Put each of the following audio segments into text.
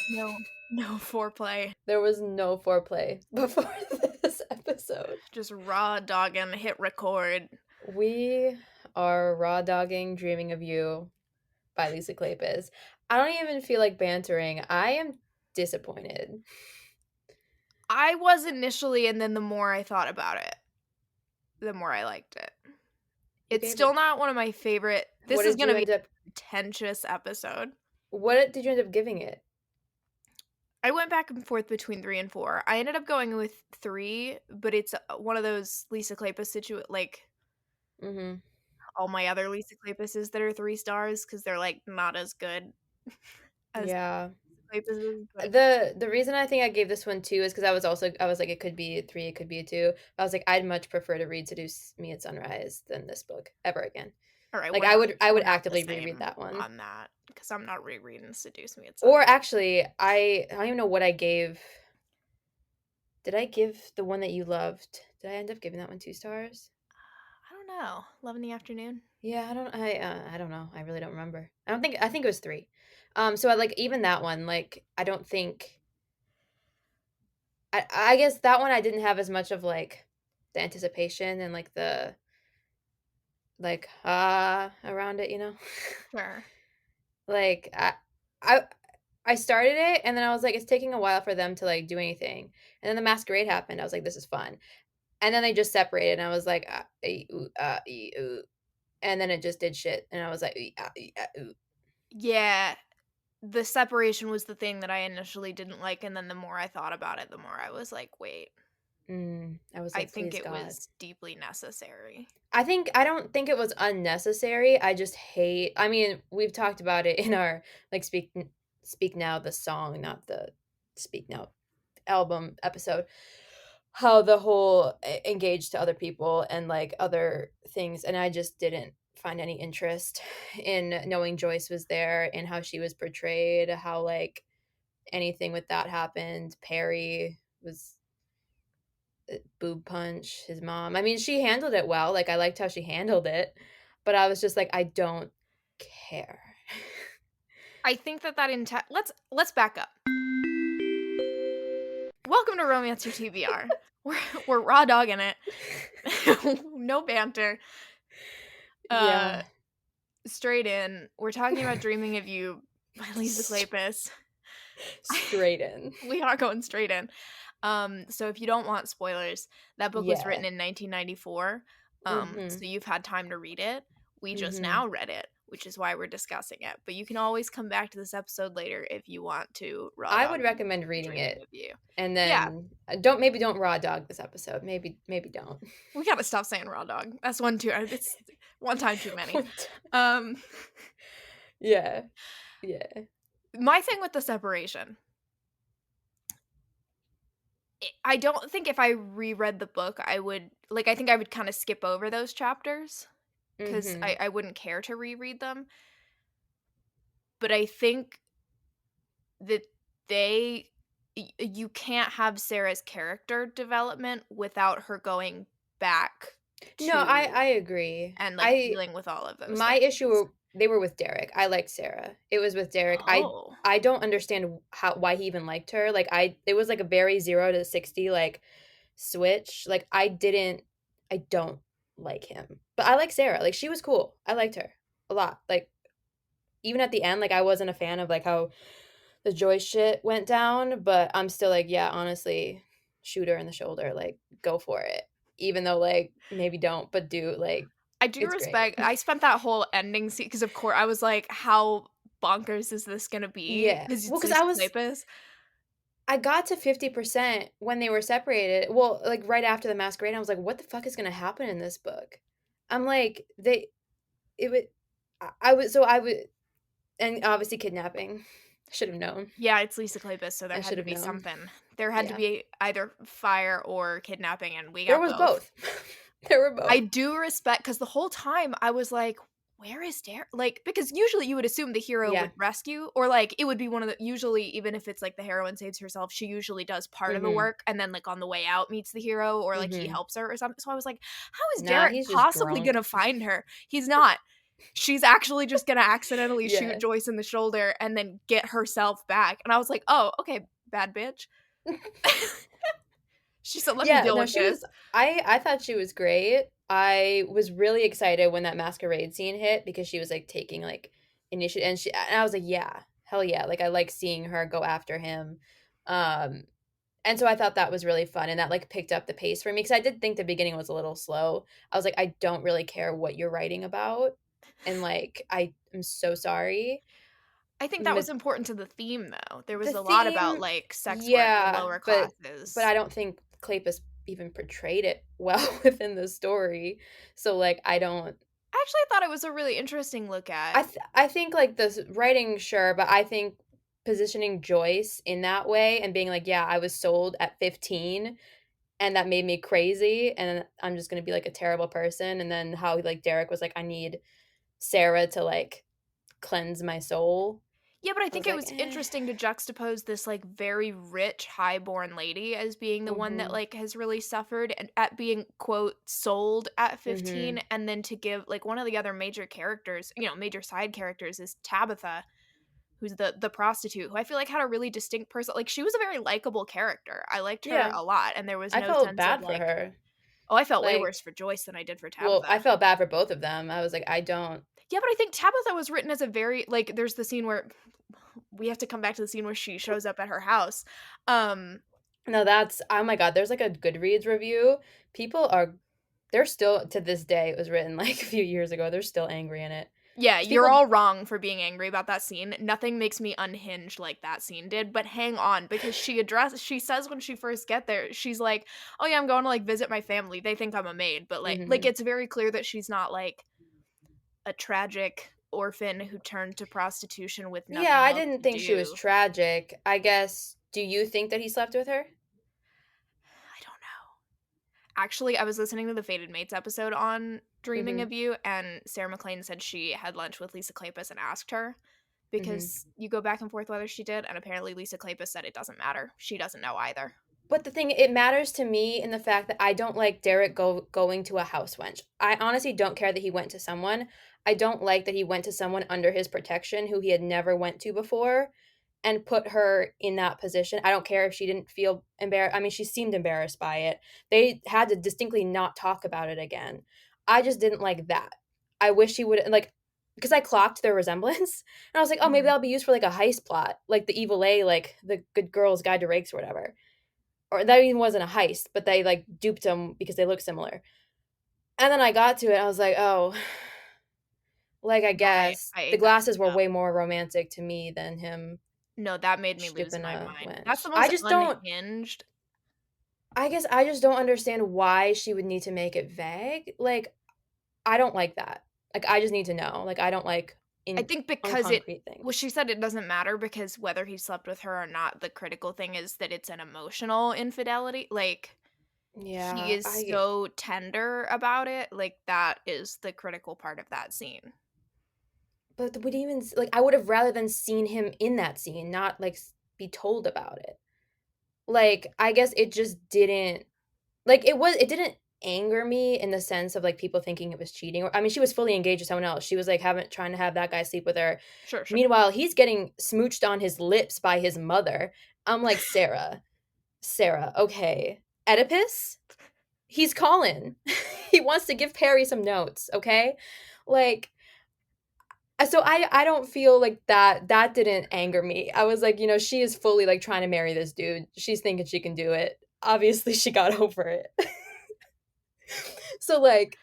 No foreplay. There was no foreplay before this episode. Just raw dogging, hit record. We are raw dogging Dreaming of You by Lisa Kleypas. I don't even feel like bantering. I am disappointed. I was initially, and then the more I thought about it, the more I liked it. It's still not one of my favorite. This is going to be a contentious episode. What did you end up giving it? I went back and forth between 3 and 4. I ended up going with 3, but it's one of those Lisa Kleypas all my other Lisa Kleypases that are 3 stars because they're like not as good as Kleypases. The reason I think I gave this one 2 is because I was like it could be a 3, it could be a 2. I was like I'd much prefer to read Seduce Me at Sunrise than this book ever again. All right, like I would actively reread that one on that because I'm not rereading Seduce Me at Sunrise. Or actually, I don't even know what I gave. Did I give the one that you loved? Did I end up giving that one 2 stars? I don't know. Love in the Afternoon. Yeah, I don't know. I really don't remember. I think it was 3. So I like even that one. Like I don't think. I guess that one I didn't have as much of like the anticipation and like the like around it, you know. Sure. Like I started it and then I was like it's taking a while for them to like do anything. And then the masquerade happened. I was like this is fun. And then they just separated and I was like and then it just did shit and I was like yeah, the separation was the thing that I initially didn't like, and then the more I thought about it, the more I was like, wait. I was like, I think it was deeply necessary. I don't think it was unnecessary. I just hate. I mean, we've talked about it in our like Speak Now the song, not the Speak Now album episode. How the whole engaged to other people and like other things, and I just didn't find any interest in knowing Joyce was there and how she was portrayed, how like anything with that happened. Perry was boob punch his mom. I mean, she handled it well. Like I liked how she handled it, but I was just like I don't care. I think that let's back up. Welcome to Romance Your TBR. We're raw dogging it. No banter. Yeah. Straight in. We're talking about Dreaming of You by Lisa Kleypas. Straight in. We are going straight in. So if you don't want spoilers, that book was written in 1994. So you've had time to read it. We just now read it, which is why we're discussing it. But you can always come back to this episode later if you want to raw dog. I would recommend reading it. And then don't raw dog this episode. Maybe don't. We gotta stop saying raw dog. That's one too. It's one time too many. Yeah. My thing with the separation, I don't think if I reread the book, I would I think I would kind of skip over those chapters because I wouldn't care to reread them. But I think that you can't have Sarah's character development without her going back to, no, I agree. And dealing with all of those. My issue, they were with Derek. I liked Sarah. It was with Derek. Oh. I don't understand why he even liked her. Like it was like a very 0 to 60 like switch. Like I don't like him. But I like Sarah. Like she was cool. I liked her a lot. Like even at the end, like I wasn't a fan of like how the Joyce shit went down, but I'm still like, yeah, honestly, shoot her in the shoulder, like go for it. Even though like maybe don't, but do. Like I do respect. I spent that whole ending scene because of course I was like, how bonkers is this gonna be? Yeah, because I got to 50% when they were separated. Well, like right after the masquerade, I was like, what the fuck is gonna happen in this book? I'm like, and obviously kidnapping. Should have known. Yeah, it's Lisa Kleypas, so there had to be something. There had to be either fire or kidnapping, and we got there was both. There were both. I do respect, because the whole time I was like, where is Derek? Like, because usually you would assume the hero would rescue, or like it would be one of the, usually even if it's like the heroine saves herself, she usually does part of the work and then like on the way out meets the hero, or like he helps her or something. So I was like, how is Derek possibly gonna find her? He's not. she's actually just gonna accidentally shoot Yeah. Joyce in the shoulder and then get herself back. And I was like, oh, okay, bad bitch. She said, let me Yeah, deal no, with she this. was I thought she was great. I was really excited when that masquerade scene hit because she was, like, taking, like, initiative, and I was like, "Yeah, hell yeah," like, I like seeing her go after him, um, and so I thought that was really fun, and that, like, picked up the pace for me because I did think the beginning was a little slow. I was like, "I don't really care what you're writing about, and, like, I am so sorry." I think that But was important to the theme, though. There the was a lot about, theme, like, sex work in yeah, lower but classes. I don't think Kleypas even portrayed it well within the story. So, like, I don't I actually thought it was a really interesting look at. I think, like, writing, sure, but I think positioning Joyce in that way and being like, "Yeah, I was sold at 15, and that made me crazy, and I'm just gonna be, like, a terrible person," and then how, like, Derek was like, "I need Sarah to, like, cleanse my soul." Yeah, but I I think was it like, was "Eh." interesting to juxtapose this, like, very rich, high-born lady as being the one that, Mhm. like, has really suffered and at being, quote, "sold" at 15, Mhm. and then to give like, one of the other major characters, major side characters is Tabitha, who's the prostitute, who I feel like had a really distinct like, she was a very likable character. I liked her Yeah. a lot, and there was I no felt sense of, bad for like her. oh, I felt way Like, worse for Joyce than I did for well, I Tabitha. felt bad for both of them. I was like, I don't Yeah, but I think Tabitha was written as a very like, there's the scene where we have to come back to the scene where she shows up at her house. Um, no, that's oh my god, there's like a Goodreads review. People are they're still to this day, it was written like a few years ago, they're still angry in it. yeah, 'Cause you're people all wrong for being angry about that scene. Nothing makes me unhinged like that scene did, but hang on because she says when she first get there, she's like, "Oh yeah, I'm going to like visit my family. They think I'm a maid." But like Mhm. it's very clear that she's not like a tragic orphan who turned to prostitution with Yeah, nothing I else didn't to think she was do. tragic. I guess do you think that he slept with her? I don't know. Actually, I was listening to the Fated Mates episode on Dreaming Mhm. of You, and Sarah McLean said she had lunch with Lisa Kleypas and asked her Mhm. because you go back and forth whether she did, and apparently Lisa Kleypas said it doesn't matter. She doesn't know either. But the thing it matters to me in the fact that I don't like Derek going to a house wench. I honestly don't care that he went to someone. I don't like that he went to someone under his protection who he had never went to before and put her in that position. I don't care if she didn't feel embarrassed. I mean, she seemed embarrassed by it. They had to distinctly not talk about it again. I just didn't like that. I wish he would like because I clocked their resemblance and I was like, "Oh, maybe Mhm. that'll be used for like a heist plot, like the Evil A, like the Good Girls Guide to Rakes or whatever." Or that even wasn't a heist, but they like duped him because they look similar. And then I got to it, I was like, "Oh, like I No, guess I the ate that glasses scene were up. way more romantic to me than him No, that made me lose stooping my a mind. That's wench." the most unhinged. I guess I just don't understand why she would need to make it vague. Like, I don't like that. Like, I just need to know. Like, I don't like I in think on because concrete well, things. she said it doesn't matter because whether he slept with her or not, the critical thing is that it's an emotional infidelity. Like, he Yeah, is I so tender about it. Like, that is the critical part of that scene. but would even like I would have rather than seen him in that scene, not like be told about it. Like, I guess it just didn't like, it didn't anger me in the sense of, like, people thinking it was cheating, or I mean, she was fully engaged with someone else. She was, like, having trying to have that guy sleep with her. Sure, sure. Meanwhile, he's getting smooched on his lips by his mother. I'm like, "Sarah, Sarah, okay. Oedipus? He's calling. He wants to give Perry some notes, okay?" Like, so I don't feel like that didn't anger me. I was like, she is fully, like, trying to marry this dude. She's thinking she can do it. Obviously, she got over it. So, like,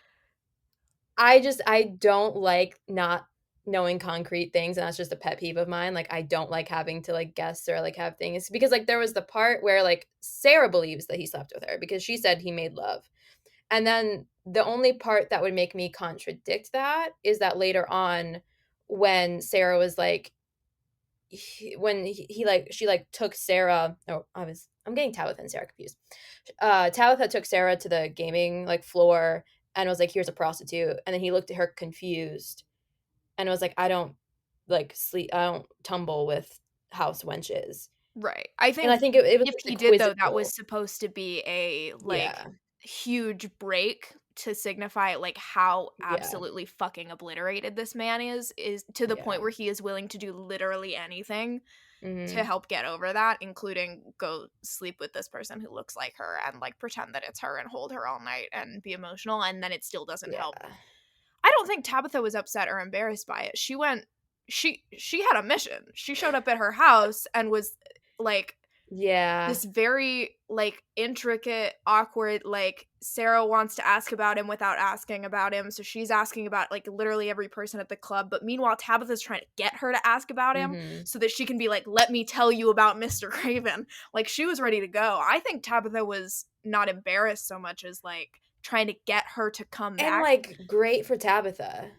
I don't like not knowing concrete things, and that's just a pet peeve of mine. Like, I don't like having to, like, guess or, like, have things because, like, there was the part where, like, Sarah believes that he slept with her because she said he made love. And then the only part that would make me contradict that is that later on when Sarah was like he like she like took Sarah oh I'm getting Tabitha and Sarah confused. Tabitha took Sarah to the gaming like floor and was like, "Here's a prostitute," and then he looked at her confused and was like, I don't tumble with house wenches." Right. I And I think think it was if just he did though, that quizzical. was supposed to be a, like, Yeah. huge break to signify like how absolutely fucking obliterated this man is to the point where he is willing to do literally anything to help get over that, including go sleep with this person who looks like her and like pretend that it's her and hold her all night and be emotional, and then it still doesn't help. I don't think Tabitha was upset or embarrassed by it. She had a mission. She showed up at her house and was like, this very like intricate, awkward, like Sarah wants to ask about him without asking about him, so she's asking about like literally every person at the club, but meanwhile Tabitha's trying to get her to ask about him so that she can be like, let me tell you about Mr. Craven. Like, she was ready to go. I think Tabitha was not embarrassed so much as like trying to get her to come back. And like, great for Tabitha,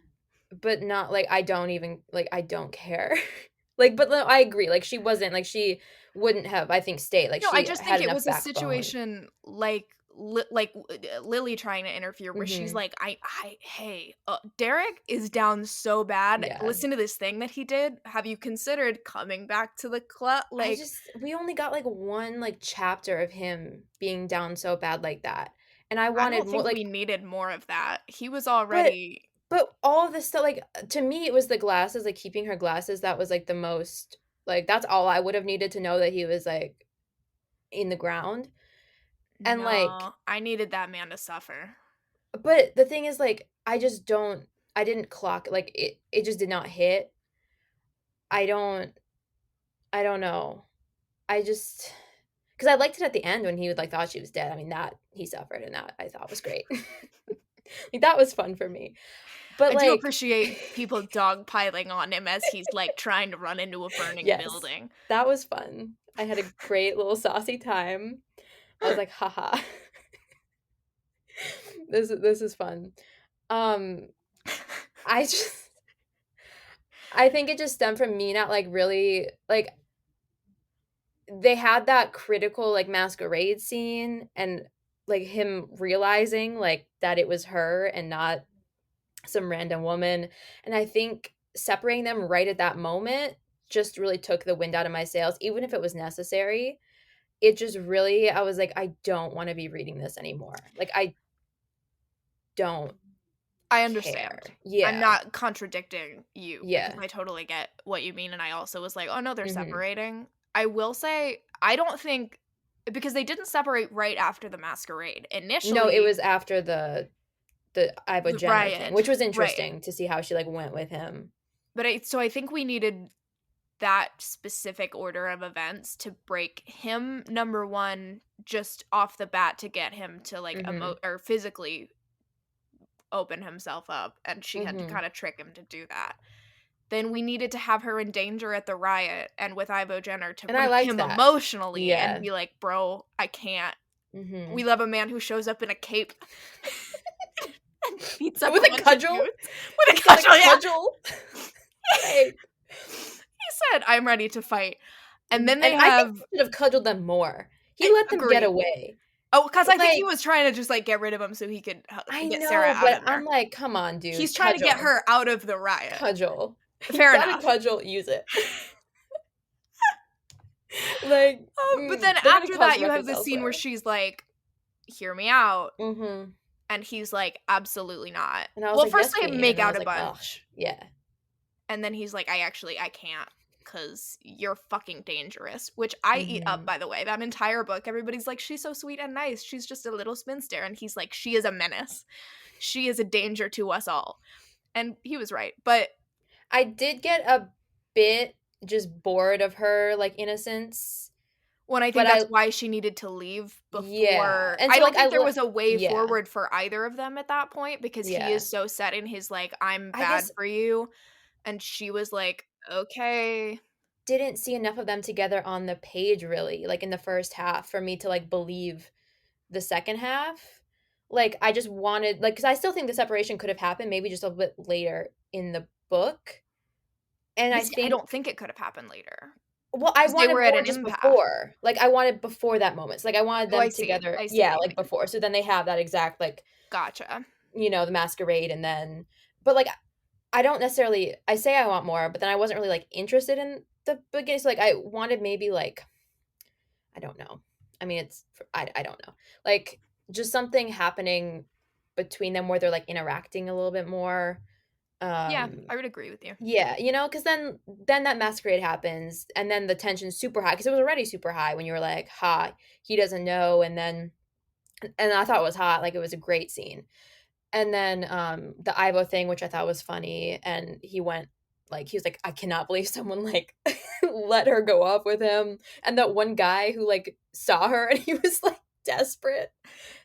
but not like, I don't care. Like, but I agree, like she wasn't like, she wouldn't have, I think, stayed. Like, no, she I just think it was backbone. a situation like Lily trying to interfere where she's like, hey, Derek is down so bad. Listen to this thing that he did. Have you considered coming back to the club? Like, we only got like one like chapter of him being down so bad like that, and I wanted don't think more. Like, we needed more of that. He was already. But all of this stuff, like, to me, it was the glasses, like keeping her glasses. That was like the most, like, that's all I would have needed to know that he was like in the ground. And no, like, I needed that man to suffer. But the thing is, like, I didn't clock, like, it just did not hit. I don't know. Because I liked it at the end when he would like thought she was dead. I mean, that he suffered, and that I thought was great. Like, that was fun for me. But I do appreciate people dogpiling on him as he's like trying to run into a burning building. That was fun. I had a great little saucy time. I was like, haha. This is fun. I think it just stemmed from me not like really like, they had that critical like masquerade scene and like him realizing like that it was her and not some random woman, and I think separating them right at that moment just really took the wind out of my sails, even if it was necessary. It just really, I was like, I don't want to be reading this anymore. Like, I understand. Yeah, I'm not contradicting you. Yeah, because I totally get what you mean, and I also was like, oh no, they're separating. I will say, I don't think, because they didn't separate right after the masquerade initially. No, it was after the Ivo Jenner thing, which was interesting to see how she like went with him. But I think we needed that specific order of events to break him, number one, just off the bat, to get him to like or physically open himself up, and she had to kind of trick him to do that. Then we needed to have her in danger at the riot and with Ivo Jenner to break him emotionally and be like, bro, I can't. We love a man who shows up in a cape and beats up with a cudgel. With a cudgel. He said, I'm ready to fight. And then I think he should have cudgeled them more. He let them get away. Oh, because I think he was trying to just like get rid of him so he could get Sarah out of there. I'm like, come on, dude. He's trying to get her out of the riot. Cudgel. Fair enough. Cudgel, use it. Like, but then after that, you have the scene where she's like, hear me out. And he's like, absolutely not. And I was first they make out a bunch. Yeah. And then he's like, I can't, because you're fucking dangerous, which I eat up, by the way. That entire book, everybody's like, she's so sweet and nice. She's just a little spinster. And he's like, she is a menace. She is a danger to us all. And he was right. But I did get a bit just bored of her, like, innocence. When I think that's why she needed to leave before. Yeah. And so, I don't think there was a way forward for either of them at that point, because he is so set in his, like, I'm bad for you. And she was like, okay. Didn't see enough of them together on the page, really, like in the first half, for me to like believe the second half. Like, I just wanted, like, because I still think the separation could have happened maybe just a little bit later in the book. And I don't think it could have happened later. Well, I wanted more just before. Like, I wanted before that moment. So, like, I wanted them together. Yeah, like before. So then they have that exact, like, gotcha. You know, the masquerade, and then, but like, I don't necessarily, I say I want more, but then I wasn't really like interested in the beginning. So like, I wanted maybe like, I don't know. I mean, I don't know. Like, just something happening between them where they're like interacting a little bit more. Yeah, I would agree with you. Yeah, you know, because then that masquerade happens, and then the tension's super high because it was already super high when you were like, "Ha, he doesn't know," and I thought it was hot, like it was a great scene. And then the Ivo thing, which I thought was funny, and he was like, I cannot believe someone like let her go off with him, and that one guy who like saw her and he was like desperate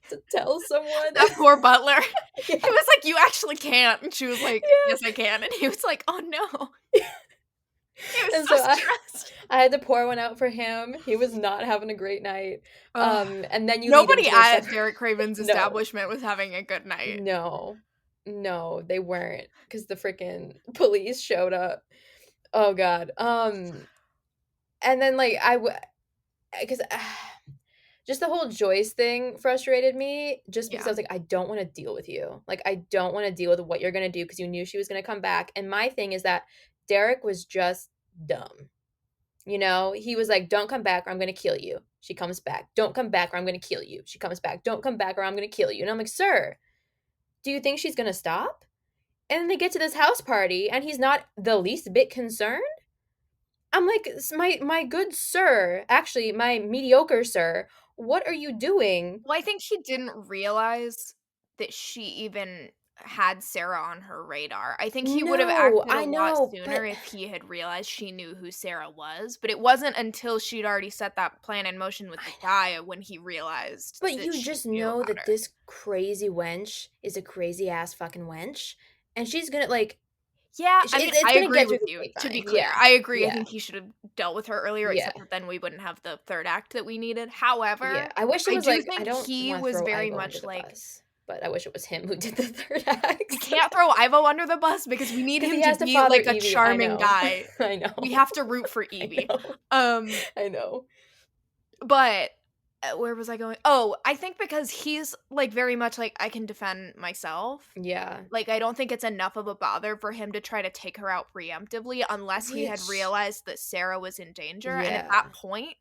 to tell someone. That poor butler. Yeah. He was like, "You actually can't," and she was like, Yeah. "Yes, I can," and he was like, "Oh no." He was And so so stressed. I had to pour one out for him. He was not having a great night. And then you lead Nobody into at Derek Craven's No. establishment was having a good night. No, they weren't, because the freaking police showed up. Oh god. And then like because just the whole Joyce thing frustrated me, just because I was like, I don't want to deal with you. Like, I don't want to deal with what you're gonna do, because you knew she was gonna come back. And my thing is that Derek was just dumb. You know, he was like, don't come back or I'm gonna kill you. She comes back. Don't come back or I'm gonna kill you. She comes back. Don't come back or I'm gonna kill you. And I'm like, sir, do you think she's gonna stop? And then they get to this house party and he's not the least bit concerned. I'm like, my good sir, actually my mediocre sir, what are you doing? Well, I think he didn't realize that she even had Sarah on her radar. I think he would have No, acted a I lot know, sooner but if he had realized she knew who Sarah was, but it wasn't until she'd already set that plan in motion with the guy when he realized but that you she just knew know about that her. this crazy wench is a crazy ass fucking wench, and she's gonna like Yeah, I mean, it's I gonna agree get through with the you, to be grapevine. clear. Yeah, I agree, I yeah, think he should have dealt with her earlier, yeah, except that then we wouldn't have the 3rd act that we needed. yeah. However, I wish it I was do like, I think don't he want to was throw very Ivo under much the like, bus, but I wish it was him who did the third we act. can't throw Ivo under the bus because we need Because he him to has to be, father like, a Evie. I charming know. guy. I know. We have to root for I Evie. know. I know. But where was I going? Oh, I think because he's, like, very much like, I can defend myself. Yeah. Like, I don't think it's enough of a bother for him to try to take her out preemptively unless he had Which, realized that Sarah was in danger, and at yeah. that point,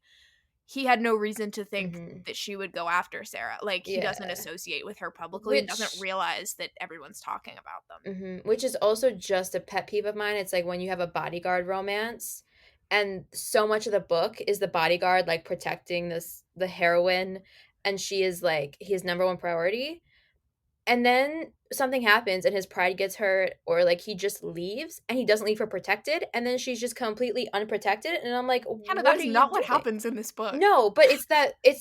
he had no reason to think Mhm. that she would go after Sarah. Like, he doesn't Yeah. associate with her publicly and doesn't Which realize that everyone's talking about them. which is also just a pet peeve of mine. It's like when you have a bodyguard romance, and so much of the book is the bodyguard like protecting the heroine, and she is like his number one priority. And then something happens and his pride gets hurt, or like he just leaves and he doesn't leave her protected, and then she's just completely unprotected, and I'm like, Hannah, that what is are you not what doing? happens in this book. No, but it's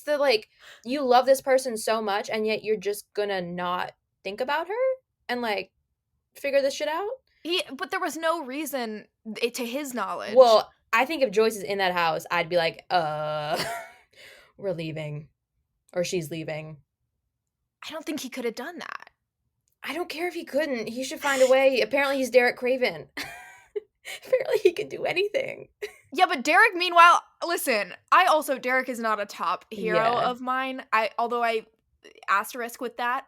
the like, you love this person so much and yet you're just gonna not think about her and like figure this shit out. But there was no reason, to his knowledge. Well, I think if Joyce is in that house, I'd be like, we're leaving, or she's leaving. I don't think he could have done that. I don't care if he couldn't. He should find a way. Apparently, he's Derek Craven. Apparently, he can do anything. Yeah, but Derek, meanwhile, listen, Derek is not a top hero Yeah. of mine. Although I asterisk with that.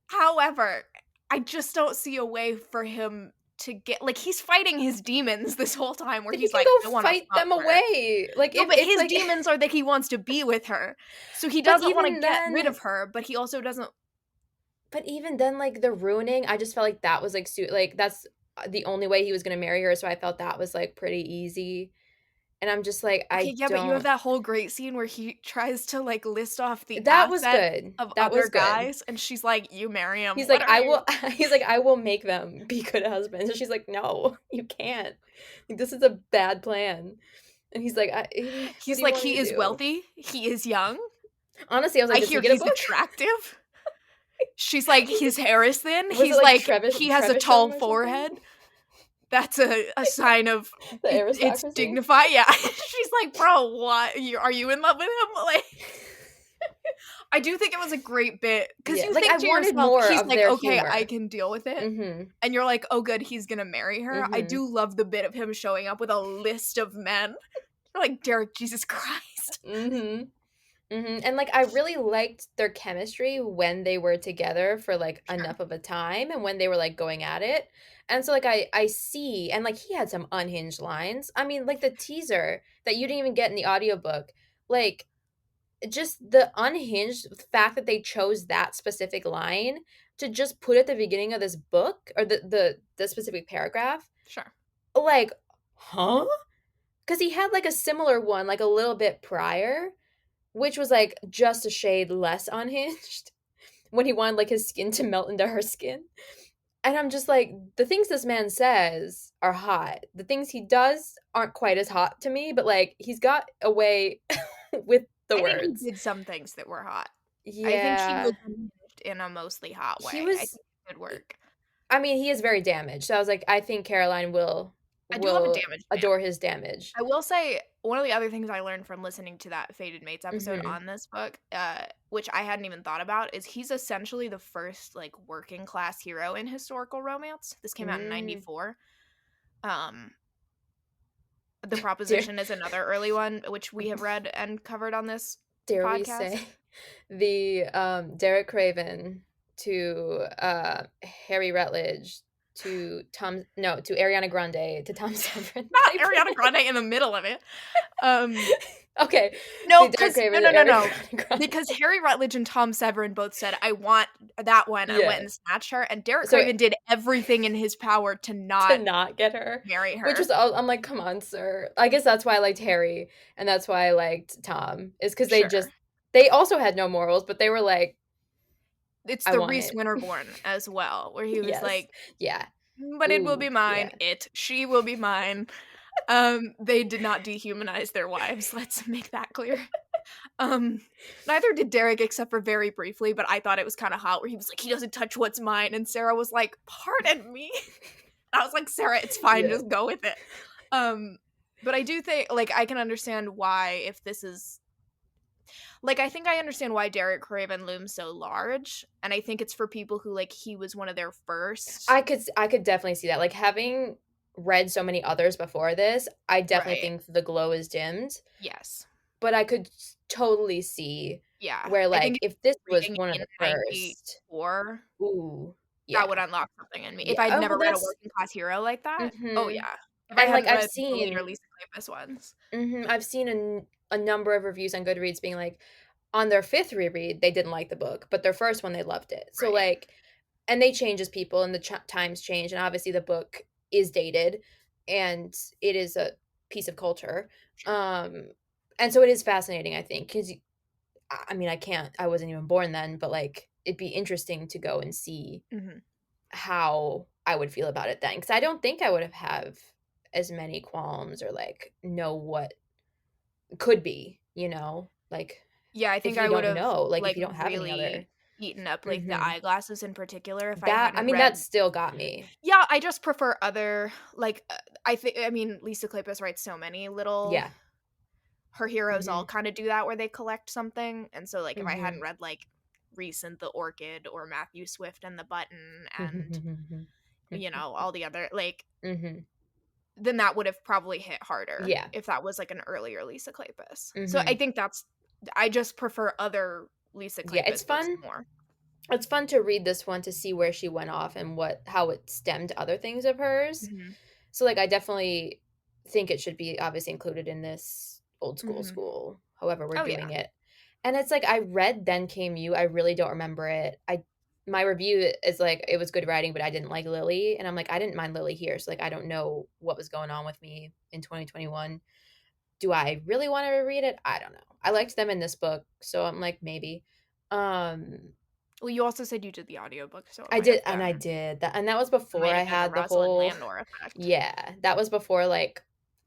However, I just don't see a way for him to get, like, he's fighting his demons this whole time where Then he he's can like, I go want to fight fuck them her. away. Like, No, if but it's his like, demons are that he wants to be with her. So he but doesn't want to even get rid then, of her, but he also doesn't. like the ruining, I just felt like that was like like that's the only way he was gonna marry her. So I felt that was like pretty easy. And I'm just like, Okay, I yeah, but you have don't. that whole great scene where he tries to, like, list off the That was assets good. of That other was good. guys, and she's like, "You marry him. He's What like, are I you?" will. He's like, I will make them be good husbands. And she's like, no, you can't. Like, this is a bad plan. And he's like, what He's do you like, want me he to is do? wealthy, he is young, Honestly, I was I like, does he hear get a he's book? attractive. She's like, his hair is thin. Was it He's like like, he has a Trevicham tall or something? forehead. That's a sign of The it's aristocracy. dignified. Yeah. She's like, bro, what? Are you in love with him? Like, I do think it was a great bit because Yeah, you like I think to wanted yourself, more he's of like, their okay, I humor. can deal with it. Mm-hmm. And you're like, oh, good, he's gonna marry her. I Mm-hmm. do love the bit of him showing up with a list of men. You're like, Derek, Jesus Christ. Mm-hmm. Mm-hmm. And like I really liked their chemistry when they were together for like Sure. enough of a time, and when they were like going at it. And so like I see, and like he had some unhinged lines. I mean, like the teaser that you didn't even get in the audiobook. Like just the unhinged fact that they chose that specific line to just put at the beginning of this book, or the specific paragraph. Sure. Like, huh? Because he had, like, a similar one, like, a little bit prior, which was, like, just a shade less unhinged when he wanted, like, his skin to melt into her skin. And I'm just like, the things this man says are hot. The things he does aren't quite as hot to me, but, like, he's got a way with the I think he words. did some things that were hot. I think he Yeah. was unhinged in a mostly hot He way. I was think it did work. I mean, he is very damaged, so I was like, I think Caroline will I do love a will damaged man. adore his damage. I will say one of the other things I learned from listening to that Fated Mates episode Mhm. on this book, which I hadn't even thought about, is he's essentially the first like working class hero in historical romance. This came out in Mm. '94. Um, The Dare Proposition is another early one, which we have read and covered on this dare we podcast. say the, Derek Craven to, Harry Rutledge to Ariana Grande to Tom Severin Not type Ariana line. Grande in the middle of it. Um, Okay, no, the Derek because Craven no, to no, no, no. Ariana Grande. Because Harry Rutledge and Tom Severin both said, "I want that one," and went Yeah. and snatched her, and Derek So Craven did everything in his power to to not not get her, marry which her. was I'm like, "Come on, sir." I guess that's why I liked Harry, and that's why I liked Tom, is because Sure. they also had no morals, but they were like, It's "I the want Reese it." Winterbourne as well, where he was Yes. like, Yeah. "But it will Ooh, be mine. yeah. She will be mine." They did not dehumanize their wives, let's make that clear. Um, Neither did Derek except for very briefly, but I thought it was kinda hot where he was like, "He doesn't touch what's mine," and Sarah was like, "Pardon me?" I was like, "Sarah, it's fine, Yeah. just go with it." Um, but I do think like, I can understand why if this is like, I think I understand why Derek Craven looms so large, and I think it's for people who, like, he was one of their first. I could definitely see that, like, having read so many others before this, I definitely Right. think the glow is dimmed, Yes. but I could totally see Yeah. where, I like, think if this was reading one of in the first. '94, Ooh, that yeah. would unlock something in me. If Yeah. I'd Oh, never well, read a that's working class hero like that, oh, mhm. yeah. If I And, like, hadn't read the later Lisa Kleypas ones. I've seen a number of reviews on Goodreads being like, on their 5th reread, they didn't like the book, but their first one, they loved it. So, Right. like, and they change as people, and the times change, and obviously the book is dated, and it is a piece of culture. Sure. Um, and so it is fascinating, I think, 'cause I mean, I wasn't even born then, but, like, it'd be interesting to go and see Mhm. how I would feel about it then, because I don't think I would have as many qualms, or, like, know what could be, like, Yeah, I if think you I don't would've, know, like, if like, you don't have any other. really eaten up, like, the Mhm. eyeglasses in particular if I That I hadn't mean, read. that still got me. Yeah, I just prefer other like, I mean, Lisa Kleypas writes so many little Yeah. her heroes all Mhm. kinda do that where they collect something, and so, like, if I hadn't Mhm. read, like, Reese and the Orchid or Matthew Swift and the Button and, Mhm. all the other like, Mhm. then that would've probably hit harder Yeah. if that was, like, an earlier Lisa Kleypas. So I Mhm. think I just prefer other Lisa Yeah, Kleypas books more. it's fun to read this one to see where she went off and how it stemmed other things of hers. Mhm. So, like, I definitely think it should be obviously included in this old Mhm. school, however we're Oh, yeah. doing it. And it's like I read Then Came You, I really don't remember it. My review is like, it was good writing, but I didn't like Lily, and I'm like, I didn't mind Lily here, so, like, I don't know what was going on with me in 2021. Do I really wanna reread it? I don't know. I liked them in this book, so I'm like, maybe. Um, Well, you also said you did the audiobook, so it I might did, have and I been did. That was before might I have been the had the Rosalind whole. Landor effect. Yeah, that was before, like,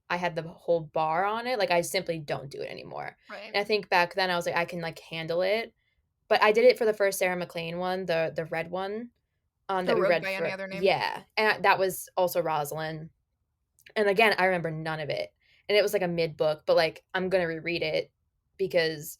I had the whole bar on it, like, I simply don't do it anymore. Right. And I think back then I was like, I can, like, handle it, but I did it for the first Sarah McLean one, the red one, that we Heroic read by Any for, Other Name? yeah, and that was also Rosalind, and again, I remember none of it, and it was, like, a mid-book, but, like, I'm gonna reread it because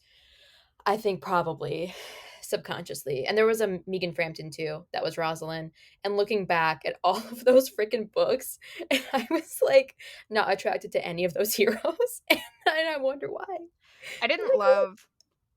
I think probably subconsciously. And there was a Megan Frampton too, that was Rosalind. And looking back at all of those freaking books, and I was like not attracted to any of those heroes. And I wonder why. I I'm didn't like, what? love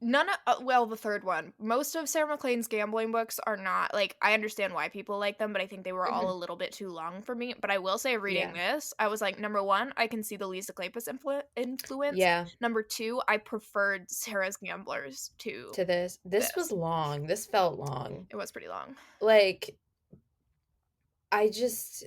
The third one. Most of Sarah McLean's gambling books are not, like, I understand why people like them, but I think they were all Mhm. a little bit too long for me, but I will say reading Yeah. this, I was like, number 1, I can see the Lisa Kleypas influence. Yeah. Number 2, I preferred Sarah's Gamblers to To this. This was this. long. This felt long. It was pretty long. Like, I just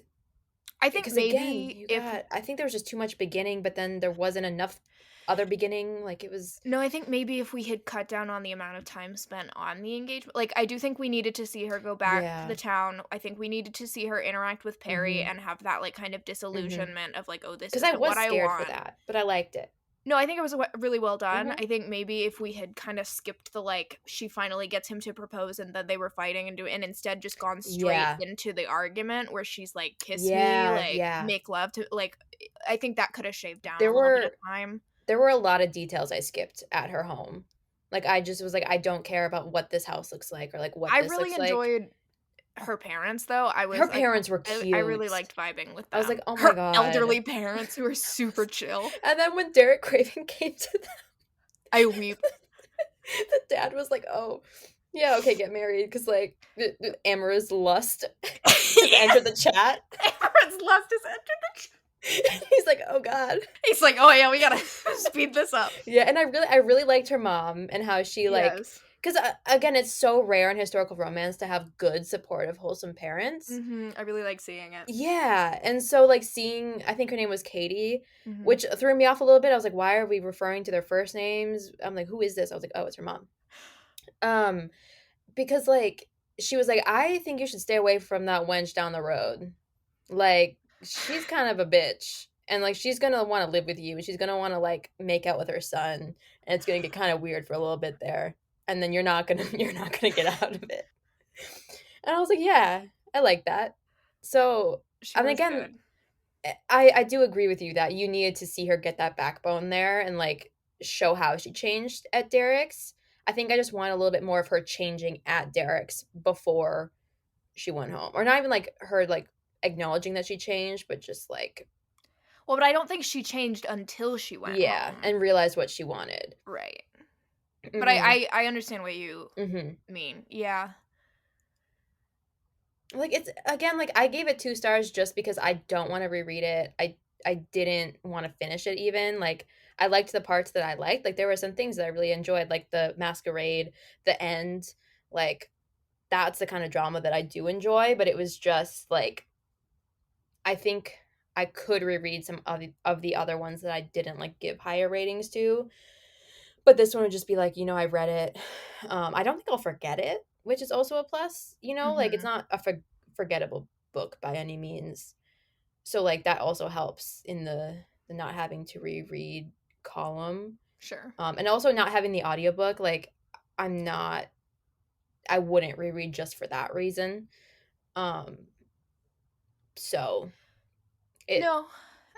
I think because again, maybe you if got I think there was just too much beginning, but then there wasn't enough other beginning, like, it was No, I think maybe if we had cut down on the amount of time spent on the engagement, like, I do think we needed to see her go back to yeah. the town. I think we needed to see her interact with Perry Mhm. and have that, like, kind of Mhm. disillusionment of, like, "Oh, this 'Cause I isn't what was I scared for want." that, but I liked it. No, I think it was really well done. Mhm. I think maybe if we had kinda skipped the, like, she finally gets him to propose and then they were fighting and instead just gone straight Yeah. into the argument where she's like, "Kiss me," Yeah, like, yeah. "Make love to," like, I think that coulda shaved down There a little bit of were time. there were a lot of details I skipped at her home. Like, I just was like, "I don't care about what this house looks like or, like, what I this really looks like." enjoyed her parents, though. I Her was like, parents were I really cute. liked vibing with I was like, them. "Oh my Her god." elderly parents who are super chill. And then when Derek Craven came to them, I weep. the dad was like, "Oh, yeah, okay, get married," 'cause, like, amorous lust has Yeah. entered the chat. Aaron's left his entrance. He's like, "Oh god." He's like, "Oh, yeah, we gotta speed this up." Yeah, and I really liked her mom and how she, like Yes. 'cause, again, it's so rare in historical romance to have good, supportive, wholesome parents. Mhm, I really like seeing it. Yeah, and so, like, seeing I think her name was Katie, Mhm. which threw me off a little bit. I was like, "Why are we referring to their first names?" I'm like, "Who is this?" I was like, "Oh, it's her mom." Um, because, like, she was like, "I think you should stay away from that wench down the road. Like, she's kind of a bitch, and, like, she's gonna wanna live with you, and she's gonna wanna, like, make out with her son, and it's gonna get kinda weird for a little bit there, and then you're not gonna you're not gonna get out of it." And I was like, "Yeah, I like that." So, She and was again, good. I do agree with you that you needed to see her get that backbone there and, like, show how she changed at Derek's. I think I just want a little bit more of her changing at Derek's before she went home, or not even, like, her, like, acknowledging that she changed, but just, like Well, but I don't think she changed until she went yeah, home. and realized what she wanted. Right. But Mhm, I understand what you mhm. mean. Yeah. Like, it's again, like, I gave it 2 stars just because I don't wanna reread it. I didn't wanna finish it even, like, I liked the parts that I liked, like, there were some things that I really enjoyed, like the masquerade, the end, like, that's the kinda drama that I do enjoy, but it was just, like, I think I could reread some of the other ones that I didn't, like, give higher ratings to, but this one would just be like, I read it. I don't think I'll forget it, which is also a plus, like, it's Mhm. not a forgettable book by any means. So, like, that also helps in the not having to reread column, Sure. and also not having the audiobook, like, I'm not I wouldn't reread just for that reason. Um, so it No,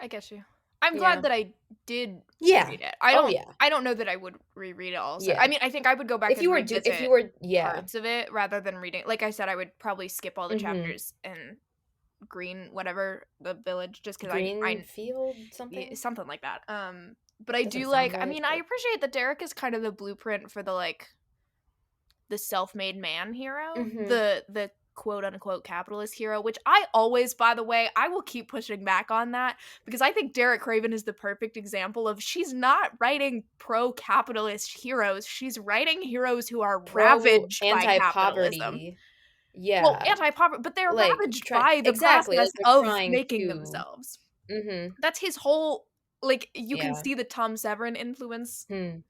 I get you. I'm glad yeah. that I did Yeah. read it. Oh, yeah. I don't know that I would reread it also. I Yeah. mean, I think I would go back and If you revisit were yeah. parts of it rather than reading, like I said, I would probably skip all the Mhm. chapters in Green whatever, the village, just 'cause I Greenfield something? something like that. But I Doesn't do sound like, I right, mean, I but appreciate that Derek is kind of the blueprint for the, like, the self-made man hero, mhm. the quote unquote capitalist hero, which I always, by the way, I will keep pushing back on that because I think Derek Craven is the perfect example of she's not writing pro-capitalist heroes. She's writing heroes who are Pro ravaged by capitalism. anti-poverty. Well, Yeah. anti-poverty, but they're Like, ravaged try by the exactly, process like, they're of trying making to themselves. mhm. That's his whole, like, you can Yeah. see the Tom Severin influence. Hmm.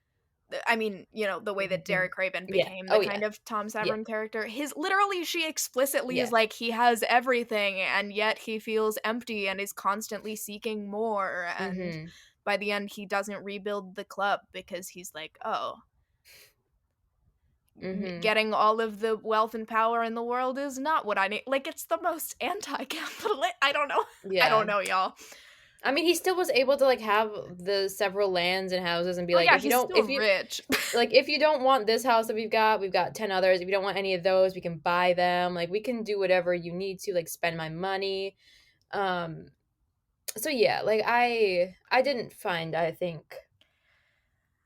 I mean, the way that Mhm. Derek Craven Yeah. became the Oh, yeah. kind of Tom Yeah. Severin character. His literally, she explicitly is Yeah. like, he has everything, and yet he feels empty and is constantly seeking more. And Mhm. by the end, he doesn't rebuild the club because he's like, oh, Mhm. getting all of the wealth and power in the world is not what I need. Like, it's the most anti-capitalist. I don't know. I don't Yeah. know, y'all. I mean, he still was able to, like, have the several lands and houses and be Oh like, yeah, he's still rich. if you don't want this house that we've got 10 others. If you don't want any of those, we can buy them. Like, we can do whatever you need to, like, spend my money. Um, so yeah, like, I didn't find, I think,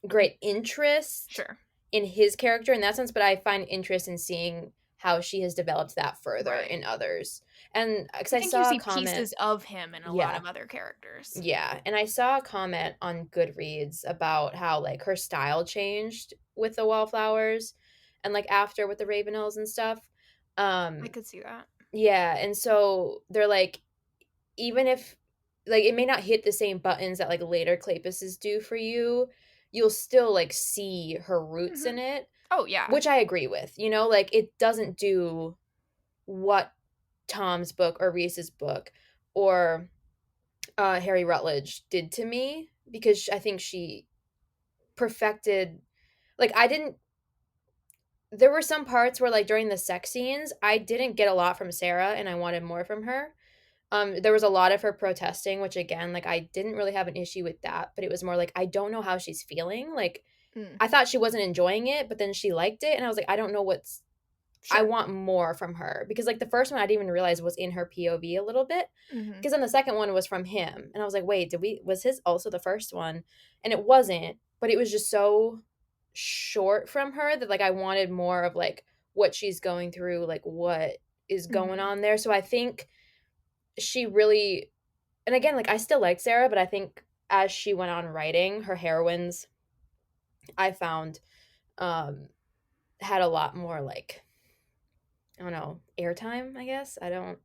great interest Sure. in his character in that sense, but I find interest in seeing how she has developed that further Right. in others. And because I I think you saw a see comment, pieces of him in a lot yeah, of other characters. yeah, and I saw a comment on Goodreads about how like her style changed with the Wallflowers and like after with the Ravenels and stuff. I Um could see that. yeah, and so they're like, even if like it may not hit the same buttons that like later Kleypases do for you, you'll still like see her roots Mhm. in it, Oh, yeah. which I agree with. You know, like it doesn't do what Tom's book or Reese's book or Harry Rutledge did to me, because I think she perfected, like I didn't, there were some parts where like during the sex scenes I didn't get a lot from Sarah and I wanted more from her. There was a lot of her protesting, which again, like I didn't really have an issue with that, but it was more like I don't know how she's feeling. Like Mm. I thought she wasn't enjoying it, but then she liked it and I was like, I don't know what's, I Sure. want more from her, because like the first one I didn't even realize was in her POV a little bit, Mhm. because then the second one was from him and I was like, wait, did we, was his also the first one? And it wasn't, but it was just so short from her that like I wanted more of like what she's going through, like what is going Mhm. on there. So I think she really, and again, like I still liked Sarah, but I think as she went on writing, her heroines I found um had a lot more like, I don't know, airtime, I guess. I don't,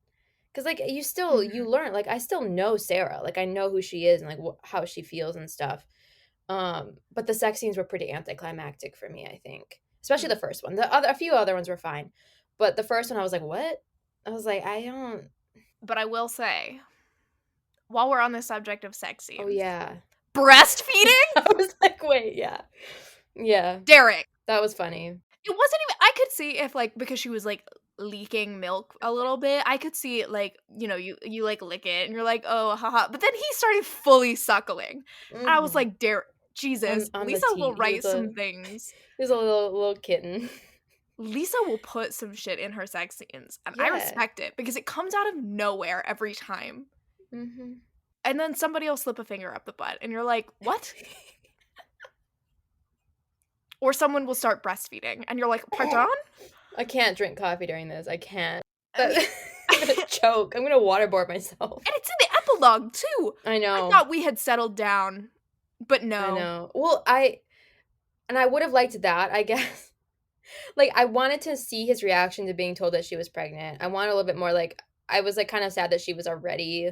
because like you still, you Mhm. learn, like I still know Sarah, like I know who she is and like how she feels and stuff. But the sex scenes were pretty anticlimactic for me, I think, especially Mm. the first one. The other, a few other ones were fine, but the first one I was like, what? I was like, I don't. But I will say, while we're on the subject of sex Oh scenes, yeah. breastfeeding? I was like, wait, yeah, yeah, Derek. that was funny. It wasn't even, I could see if, like, because she was, like, leaking milk a little bit, I could see it, like, you, like, lick it, and you're like, "Oh, haha," but then he started fully suckling. I was Hmm. like, "Derek, Jesus, On the Lisa will tea, write some things. he was a little kitten. Lisa will put some shit in her sex scenes, and I Yeah. respect it because it comes out of nowhere every time, Hmm. and then somebody will slip a finger up the butt, and you're like, "What?" Or someone will start breastfeeding, and you're like, "Pardon?" I can't drink coffee during this. I can't. I mean I'm gonna choke. I'm gonna waterboard myself. and it's in the epilogue too. I I know. thought we had settled down, but I no. know. Well, I would have liked that, I guess. Like I wanted to see his reaction to being told that she was pregnant. I wanted a little bit more, like I was like kind of sad that she was already,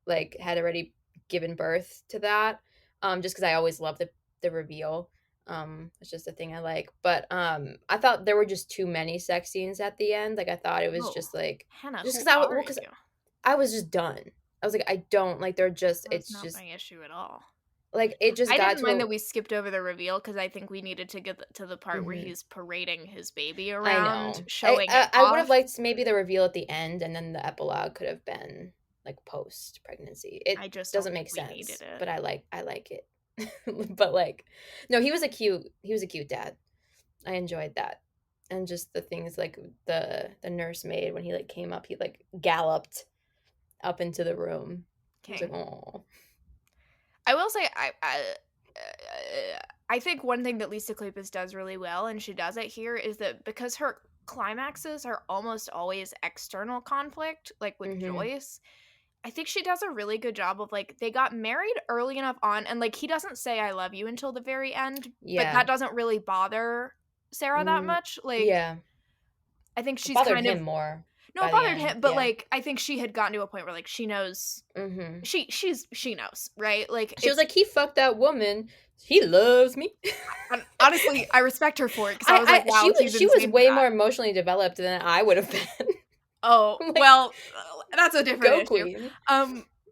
like had already given birth to that. Just because I always love the reveal. It's just a thing I like. But I thought there were just too many sex scenes at the end. Like I thought it was Oh, just like, Hannah, just who because I are well, because you? I was just done. I was like, I don't like, they're just, That's it's not just my issue at all. like it just I got didn't to mind that a, we skipped over the reveal because I think we needed to get to the part where mhm. he's parading his baby I around, know. showing it I would have off. liked maybe the reveal at the end, and then the epilogue could have been like post pregnancy. It I just don't doesn't think make we needed sense, it. but I like it. But like, no, he was a cute dad. I enjoyed that, and just the things like the nursemaid, when he like came up, he like galloped up into the room. I was like, King. oh, I will say I think one thing that Lisa Kleypas does really well, and she does it here, is that because her climaxes are almost always external conflict, like with mm-hmm, Joyce, I think she does a really good job of like they got married early enough on, and like he doesn't say I love you until the very end, but yeah, that doesn't really bother Sarah that mm, much. Like yeah. I think It she's bothered kind him of more no, it by the bothered end. him, but Yeah. like I think she had gotten to a point where like she knows Mm-hmm. she knows, right? Like She was it's like, he fucked that woman. He loves me. honestly I respect her for it because I was like, wow, he's She was insane for way that. more emotionally developed than I would have been. Oh, I'm like, well, that's a different go issue. queen.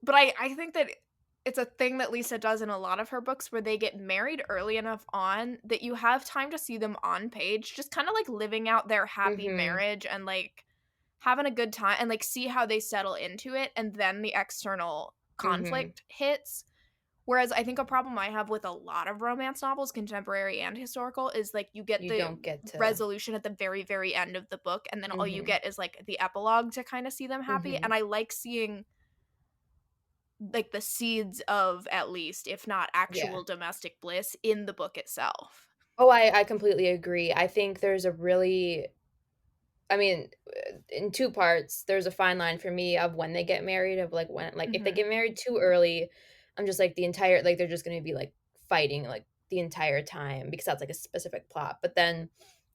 But I think that it's a thing that Lisa does in a lot of her books where they get married early enough on that you have time to see them on page, just kind of like living out their happy Mm-hmm. marriage and like having a good time and like see how they settle into it and then the external Mm-hmm. conflict hits. Whereas I think a problem I have with a lot of romance novels, contemporary and historical, is like you get You the don't get to. resolution at the very, very end of the book, and then all you Mm-hmm. get is like the epilogue to kind of see them happy. Mm-hmm. And I like seeing like the seeds of at least, if not Yeah. actual domestic bliss, in the book itself. Oh, I completely agree. I think there's a really I mean, in 2 parts, there's a fine line for me of when they get married, of, like, when like, if they Mhm. get married too early, I'm just, like, the entire like, they're just gonna be, like, fighting, like, the entire time because that's, like, a specific plot, but then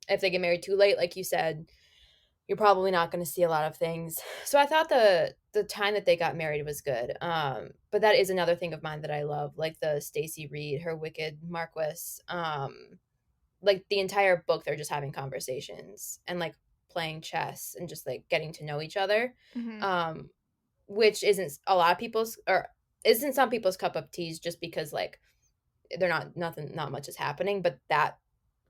if they get married too late, like you said, you're probably not gonna see a lot of things. So I thought the time that they got married was good, but that is another thing of mine that I love, like the Stacy Reed, her Wicked Marquess, like, the entire book, they're just having conversations and, like, playing chess and just, like, getting to know each other, Mhm. um, which isn't a lot of people's or isn't some people's cup of teas just because, like, they're not much is happening, but that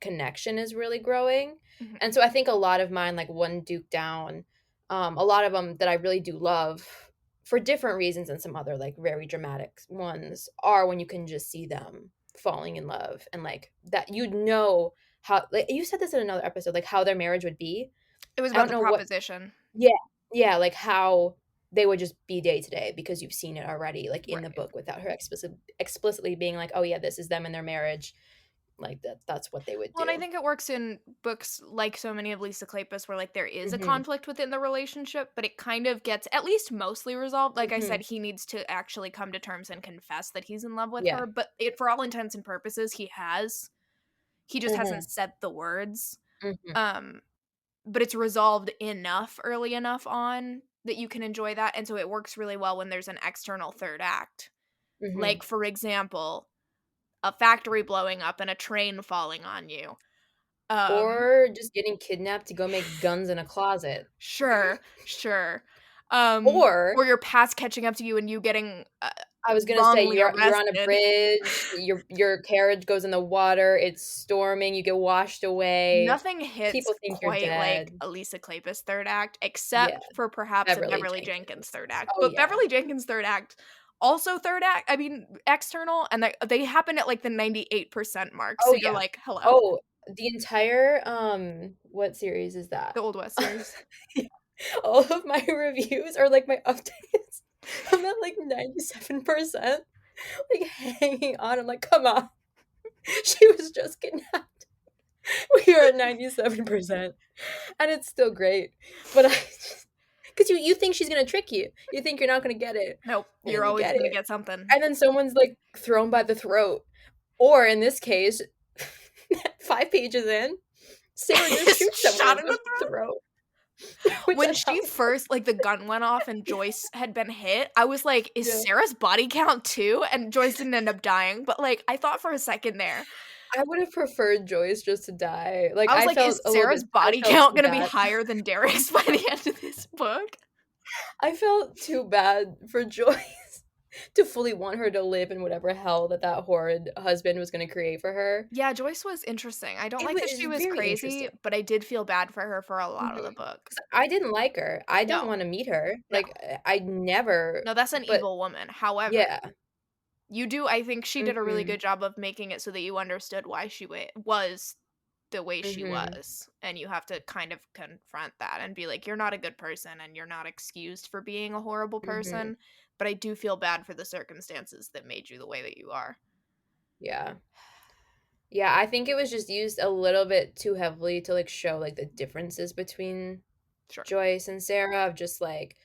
connection is really growing, Mhm. and so I think a lot of mine, like One Duke Down, a lot of them that I really do love for different reasons than some other, like, very dramatic ones are when you can just see them falling in love and, like, that you know how like, you said this in another episode, like, how their marriage would be. It was I about don't the know what proposition. Yeah, yeah, like, how they would just be day to day because you've seen it already, like, in the Right. book without her explicitly being like, "Oh, yeah, this is them in their marriage." Like, that's what they would Well, and I do. think it works in books like so many of Lisa Kleypas where, like, there is a Mhm, conflict within the relationship, but it kind of gets at least mostly resolved. Like I said, mhm. he needs to actually come to terms and confess that he's in love with Yeah. her, but it for all intents and purposes, he has. He just hasn't Mhm, said the words. mhm, Um, but it's resolved enough early enough on that you can enjoy that, and so it works really well when there's an external third act. mhm. Like, for example, a factory blowing up and a train falling on you. Um, Or just getting kidnapped to go make guns in a closet. sure, sure. Or, Or your past catching up to you and you getting, I was gonna say wrongly you're on a arrested. bridge, your carriage goes in the water, it's storming, you get washed away, Nothing hits people think you're quite like dead. a Lisa Kleypas third act, Yeah, except for perhaps a Beverly Beverly Jenkins Jenkins. third act. Oh, But yeah. Beverly Jenkins third act, also third act, I mean, external, and they happen at like the 98% mark. So Oh, you're yeah. like, hello, Oh, the entire, what series is that? the Old West series. Yeah. All of my reviews are, like, my updates. I'm at, like, 97%, like, hanging on, I'm like, "Come on, she was just kidnapped." We are at 97%, and it's still great, but I just 'cause you think she's gonna trick you. You think you're not gonna get it, Nope, and you're then you always get gonna it, get something. and then someone's, like, thrown by the throat, or in this case, 5 pages in, Sarah just shoots someone Shot in in the the throat. throat, which When that's how she it goes. first like, the gun went off and Joyce had been hit, I was like, "Is Yeah. Sarah's body count 2?" And Joyce didn't end up dying, but, like, I thought for a second there. I would have preferred Joyce just to die, like, I was I like, "Is felt a little Sarah's bit I body felt count too gonna be bad. higher than Derek's by the end of this book?" I felt too bad for Joyce to fully want her to live in whatever hell that horrid husband was gonna create for her. Yeah, Joyce was interesting. I don't like that she It's was very crazy, interesting. but I did feel bad for her for a lot of the Mhm. book. 'Cause I didn't like her. I don't No, wanna meet her. no. Like, I never No, that's an but evil woman. However, yeah. you do I think she did a really Mhm. good job of making it so that you understood why she was the way she Mhm. was, and you have to kind of confront that and be like, "You're not a good person, and you're not excused for being a horrible Mhm. person, but I do feel bad for the circumstances that made you the way that you are." Yeah. Yeah, I think it was just used a little bit too heavily to, like, show, like, the differences between Sure. Joyce and Sarah of just, like,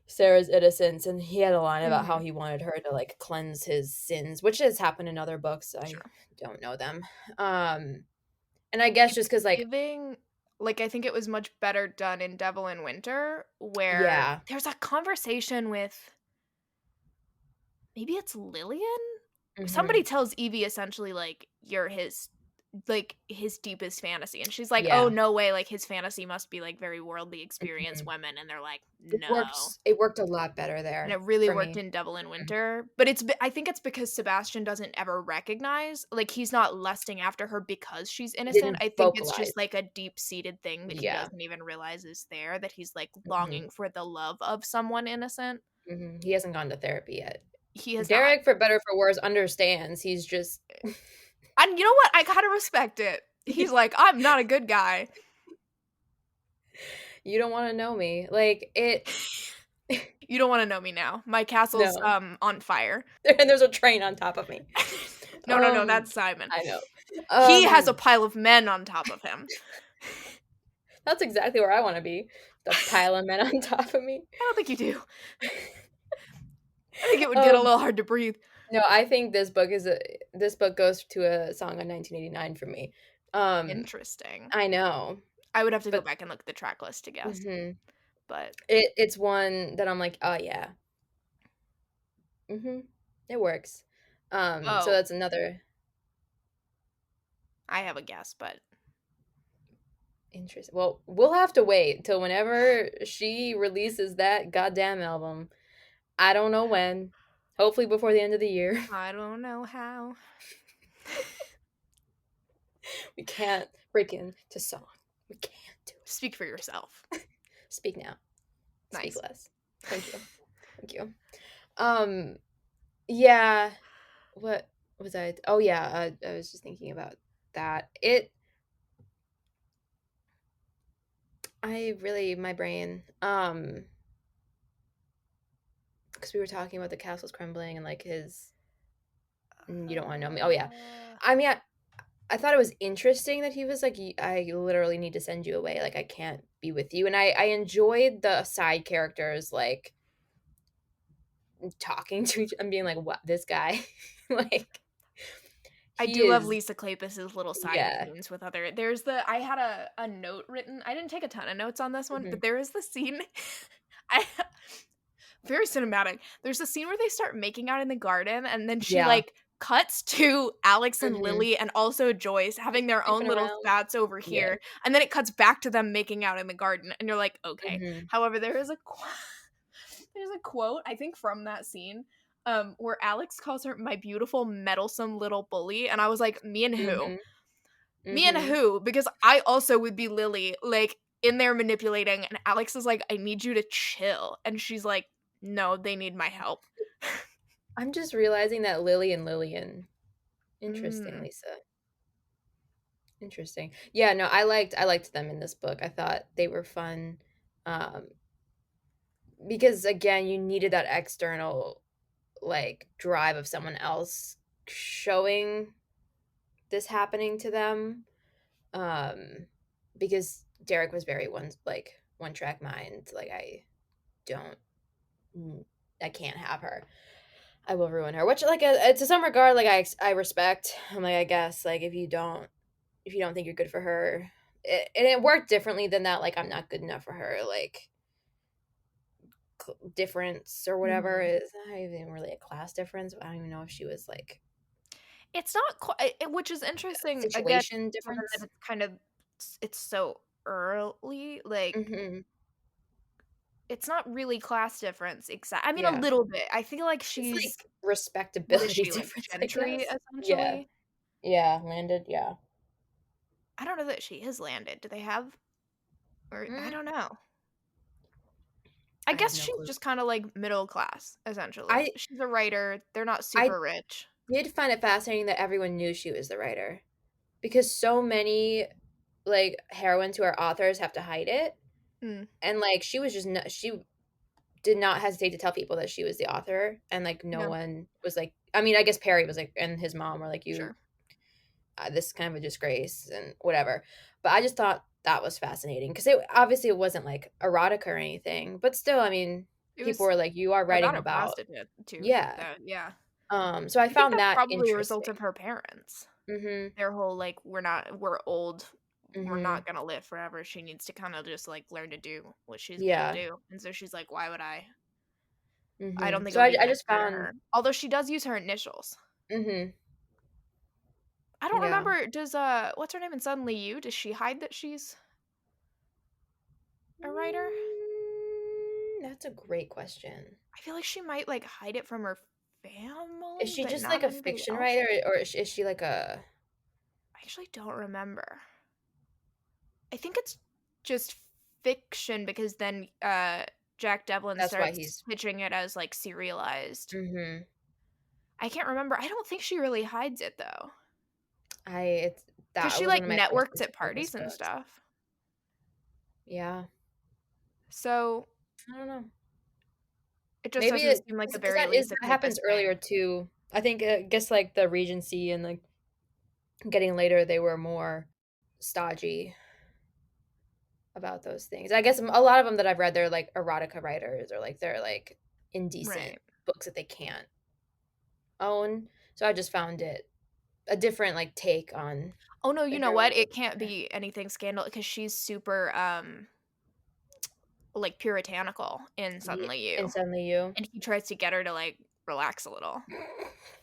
Sarah's innocence, and he had a line about how Mhm. he wanted her to, like, cleanse his sins, which has happened in other books, I Sure. don't know them. And I guess It's just because like giving like, I think it was much better done in Devil in Winter, where yeah. there's a conversation with maybe it's Lillian? Somebody Mhm. tells Evie essentially, like, "You're his deepest fantasy," and she's like, "Oh, Yeah. no way, like, his fantasy must be, like, very worldly experienced Mhm. women," and they're like, "No." It worked a lot better And there it really for worked me. in Devil in Mhm. Winter, but I think it's because Sebastian doesn't ever recognize like, he's not lusting after her because she's He innocent, didn't I think it's vocalize. just, like, a deep-seated thing that he Yeah. doesn't even realize is there, that he's, like, Mhm. longing for the love of someone innocent. Mhm. He hasn't gone to therapy yet. He has not. Derek, for better or for worse, understands. He's just And you know what? I gotta respect it. He's he's like, "I'm not a good guy." you don't wanna know me. Like, it You don't wanna know me now. My castle's, no. on fire. And there's a train on top of me. No, no, no, Um, that's Simon. I know. He has a pile of men on top of him. That's exactly where I want to be. The pile of men on top of me. I don't think you do. I think it would get a little hard to breathe. No, I think this book goes to a song on 1989 for me. Interesting. I know. I would have to go back and look at the track list to guess. But it's one that I'm like, oh yeah. It works. So that's another. I have a guess, but interesting. Well, we'll have to wait till whenever she releases that goddamn album. I don't know when. Hopefully before the end of the year. I don't know how. We can't break into song. We can't do it. Speak for yourself. Speak now. Nice. Speak less. Thank you. Thank you. Yeah. What was I? Oh yeah, I was just thinking about that. My brain. Because we were talking about the castles crumbling and like his. You don't want to know me. Oh yeah. I mean, I thought it was interesting that he was like, I literally need to send you away. Like, I can't be with you. And I enjoyed the side characters, like, talking to each and being like, what, this guy? Like, I do love Lisa Kleypas' little side scenes with other. I had a note written. I didn't take a ton of notes on this one, but there is the scene. Very cinematic. There's a scene where they start making out in the garden, and then she like cuts to Alex and Lily and also Joyce having their own little spats over here, and then it cuts back to them making out in the garden, and you're like, okay. However, there's a quote I think from that scene where Alex calls her my beautiful meddlesome little bully, and I was like, me and who? Me and who? Because I also would be Lily, like in there manipulating, and Alex is like, I need you to chill, and she's like, no, they need my help. I'm just realizing that Lily and Lillian. Interesting, Lisa. Interesting. Yeah, no, I liked them in this book. I thought they were fun. Because again, you needed that external like drive of someone else showing this happening to them. Because Derek was very one track mind. Like, I can't have her. I will ruin her. Which, like, to some regard, like, I respect. I'm like, I guess, like, if you don't think you're good for her, and it worked differently than that. Like, I'm not good enough for her. Like, difference or whatever is not even really a class difference. I don't even know if she was like. It's not quite, which is interesting. Situation again, difference. That it's kind of it's so early, like. It's not really class difference, I mean, a little bit. I feel like she's like respectability difference, like gentry, essentially. Yeah, landed. Yeah, I don't know that she is landed. Do they have? Or I don't know. I guess she's just kind of like middle class, essentially. She's a writer. They're not super rich. I did find it fascinating that everyone knew she was the writer, because so many like heroines who are authors have to hide it. And like she did not hesitate to tell people that she was the author, and like no one was like, I mean, I guess Perry was like, and his mom were like, this is kind of a disgrace and whatever. But I just thought that was fascinating, because it wasn't like erotica or anything, but still, I mean, people were like, you are writing about too. Yeah. So I found that probably a result of her parents. Their whole like, we're old. We're not gonna live forever. She needs to kind of just like learn to do what she's gonna do. And so she's like, why would I? I don't think so. I just found her. Although she does use her initials. I don't remember. Does what's her name in Suddenly You? Does she hide that she's a writer? That's a great question. I feel like she might like hide it from her family. Is she just like a fiction writer, or is she like a? I actually don't remember. I think it's just fiction, because then Jack Devlin starts pitching it as like serialized. I can't remember. I don't think she really hides it though. Because she like networks at parties and stuff. Yeah. So I don't know. It just doesn't seem like a very Lisa Kleypas happens earlier too. I think I guess like the Regency and like getting later, they were more stodgy about those things. I guess a lot of them that I've read, they're like erotica writers, or like they're like indecent Right. books that they can't own. So I just found it a different like take on Oh, no, the you know what? heroine It can't literature. be anything scandal because she's super, like, puritanical in Yeah, Suddenly and You, suddenly you. and he tries to get her to, like, relax a little,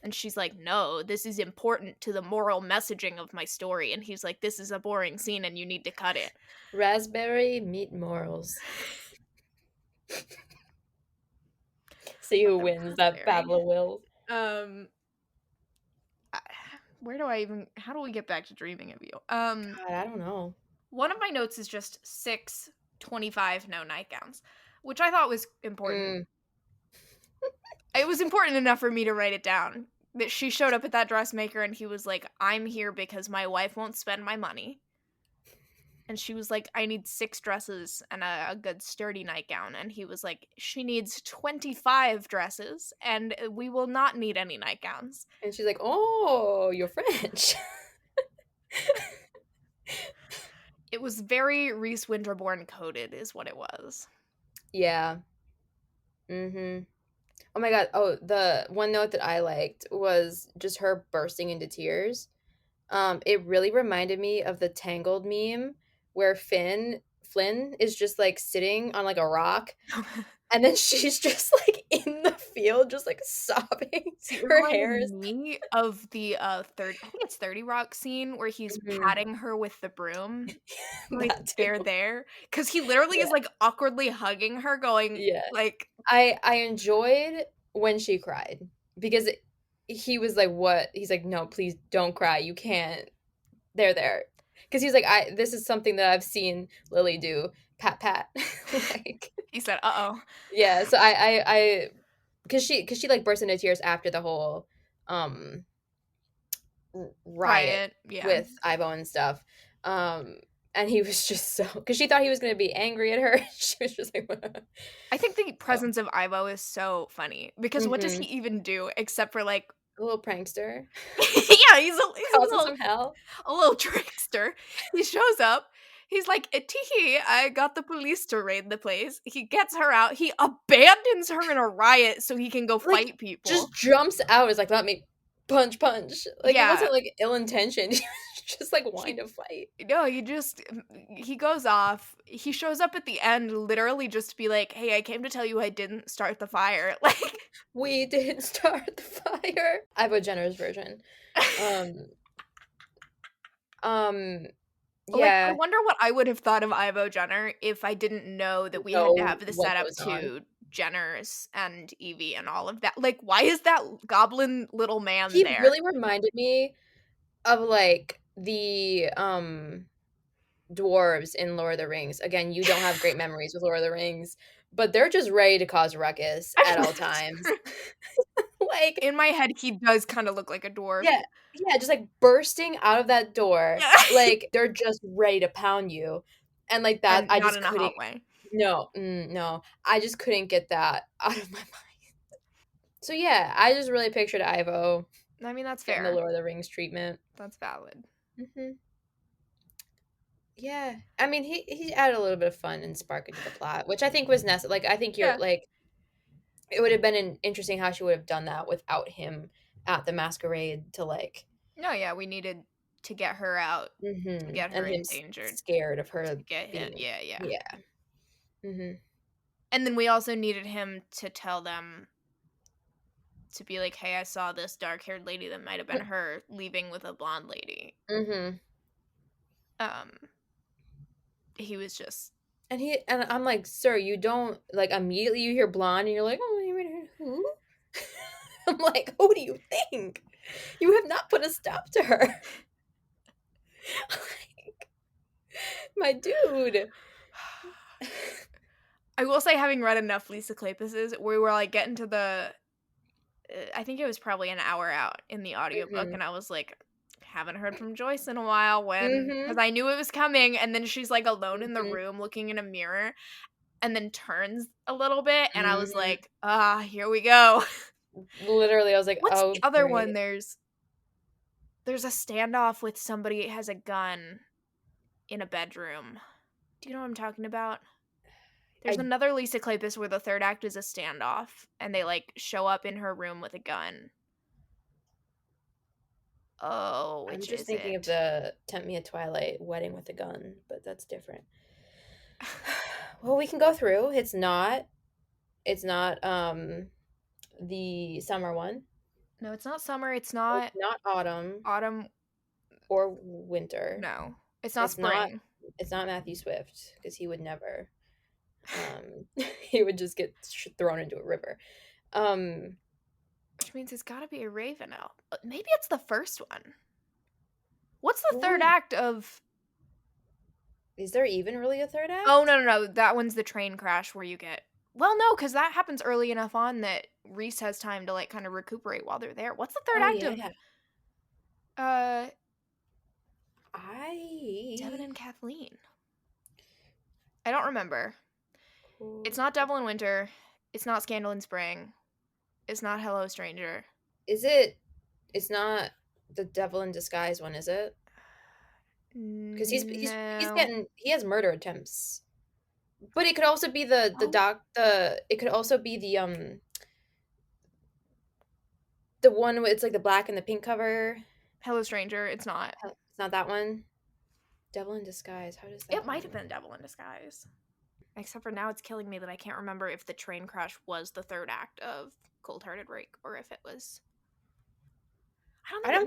and she's like, "No, this is important to the moral messaging of my story," and he's like, "This is a boring scene and you need to cut it." Raspberry meet morals. See What who the wins that raspberry? battle of wills. Um, I where do I even how do we get back to Dreaming of You? God, I don't know. One of my notes is just 6:25 no nightgowns, which I thought was important. Mm. It was important enough for me to write it down. That she showed up at that dressmaker and he was like, "I'm here because my wife won't spend my money." And she was like, "I need 6 dresses and a good sturdy nightgown." And he was like, "She needs 25 dresses and we will not need any nightgowns." And she's like, "Oh, you're French." It was very Reese Winterbourne coded is what it was. Yeah. Mhm. Oh my god. Oh, the one note that I liked was just her bursting into tears. It really reminded me of the Tangled meme where Flynn is just like sitting on like a rock, and then she's just like in the field, just like sobbing. See, it Her reminded hair is me of the, third I think it's 30 Rock scene where he's Mhm. patting her with the broom, like, That "There, too. there," because he literally Yeah, is, like, awkwardly hugging her going, yeah. like I enjoyed when she cried because he was like, "What?" He's like, "No, please don't cry. You can't. There." Because he's like, "I this is something that I've seen Lily do. Pat, pat." Like, he said, "Uh-oh." yeah. So I because she like burst into tears after the whole um riot Riot, yeah. with Ivo and stuff. Um, and he was just so because she thought he was gonna be angry at her. She was just like, I think the oh. presence of Ivo is so funny because what does he Mhm. even do except for, like A little prankster, yeah, he's causing some hell. a little trickster. He shows up. He's like, "Teehee, I got the police to raid the place." He gets her out. He abandons her in a riot so he can go Like, fight just people. jumps out, is like, "Let me punch, punch." Like, it Yeah, wasn't, like, ill-intentioned. He was just, like, wanting he to fight. no, he just he goes off. He shows up at the end literally just to be like, "Hey, I came to tell you I didn't start the fire." Like "We didn't start the fire." Ivo Jenner's version. Um, um, like, I yeah, wonder what I would have thought of Ivo Jenner if I didn't know that we had to know have the what setup goes on. to Jenners and Evie and all of that. Like, why is that goblin little man He there? really reminded me of, like, the, dwarves in Lord of the Rings. Again, you don't have great memories with Lord of the Rings, but they're just ready to cause ruckus at all times. Like, In my head, he does kinda look like a dwarf. yeah, yeah, just, like, bursting out of that door, Yeah. like, they're just ready to pound you, and, like, that And I not just in a couldn't hot way. no, no, I just couldn't get that out of my mind. So, yeah, I just really pictured Ivo I mean, that's getting the fair. Lord of the Rings treatment. That's valid. Mhm. Yeah. I mean, he added a little bit of fun and spark into the plot, which I think was necessary. Like, I think you're Yeah. like, it would have been interesting how she would have done that without him at the masquerade to like, No, yeah, we needed to get her out, to get her and him endangered, scared of her to get hit. being, Yeah, yeah. yeah. Mm-hmm. And then we also needed him to tell them to be like, "Hey, I saw this dark-haired lady that might have been her leaving with a blonde lady." Mm-hmm. Um, he was just And I'm like, sir, you don't like immediately you hear blonde and you're like, oh, who? I'm like, who do you think? You have not put a stop to her. Like, my dude. I will say, having read enough Lisa Kleypases, we were like getting to the I think it was probably an hour out in the audiobook, Mm-hmm. and I was like, haven't heard from Joyce in a while when Mm-hmm. because I knew it was coming, and then she's like alone in the Mhm, room looking in a mirror and then turns a little bit, and I was mhm. like, here we go. Literally, I was like, What's "Oh, the other one? great." There's There's a standoff with somebody who has a gun in a bedroom. Do you know what I'm talking about? There's another Lisa Kleypas where the third act is a standoff, and they, like, show up in her room with a gun. Oh, I'm which just is thinking of it? the Tempt Me at Twilight wedding with a gun, but that's different. Well, we can go through. It's not the summer one. No, it's not summer. It's It's not not autumn autumn. or winter. No, it's not It's not spring. it's not Matthew Swift because he would never. He would just get thrown into a river. Which means it's got to be a Raven elf. Maybe it's the first one. What's the third Ooh. act of? Is there even really a third act? Oh, no. That one's the train crash where you get. Well, no, because that happens early enough on that Reese has time to, like, kind of recuperate while they're there. What's the third act of? Devin and Kathleen. I don't remember. It's not Devil in Winter. It's not Scandal in Spring. It's not Hello Stranger. Is it? It's not the Devil in Disguise one, is it? Because he has murder attempts, but it could also be it could also be the one where it's like the black and the pink cover. Hello Stranger. It's not. It's not that one. Devil in Disguise. How does that? It might have been Devil in Disguise. Except for now, it's killing me that I can't remember if the train crash was the third act of Cold Hearted Rake or if it was. I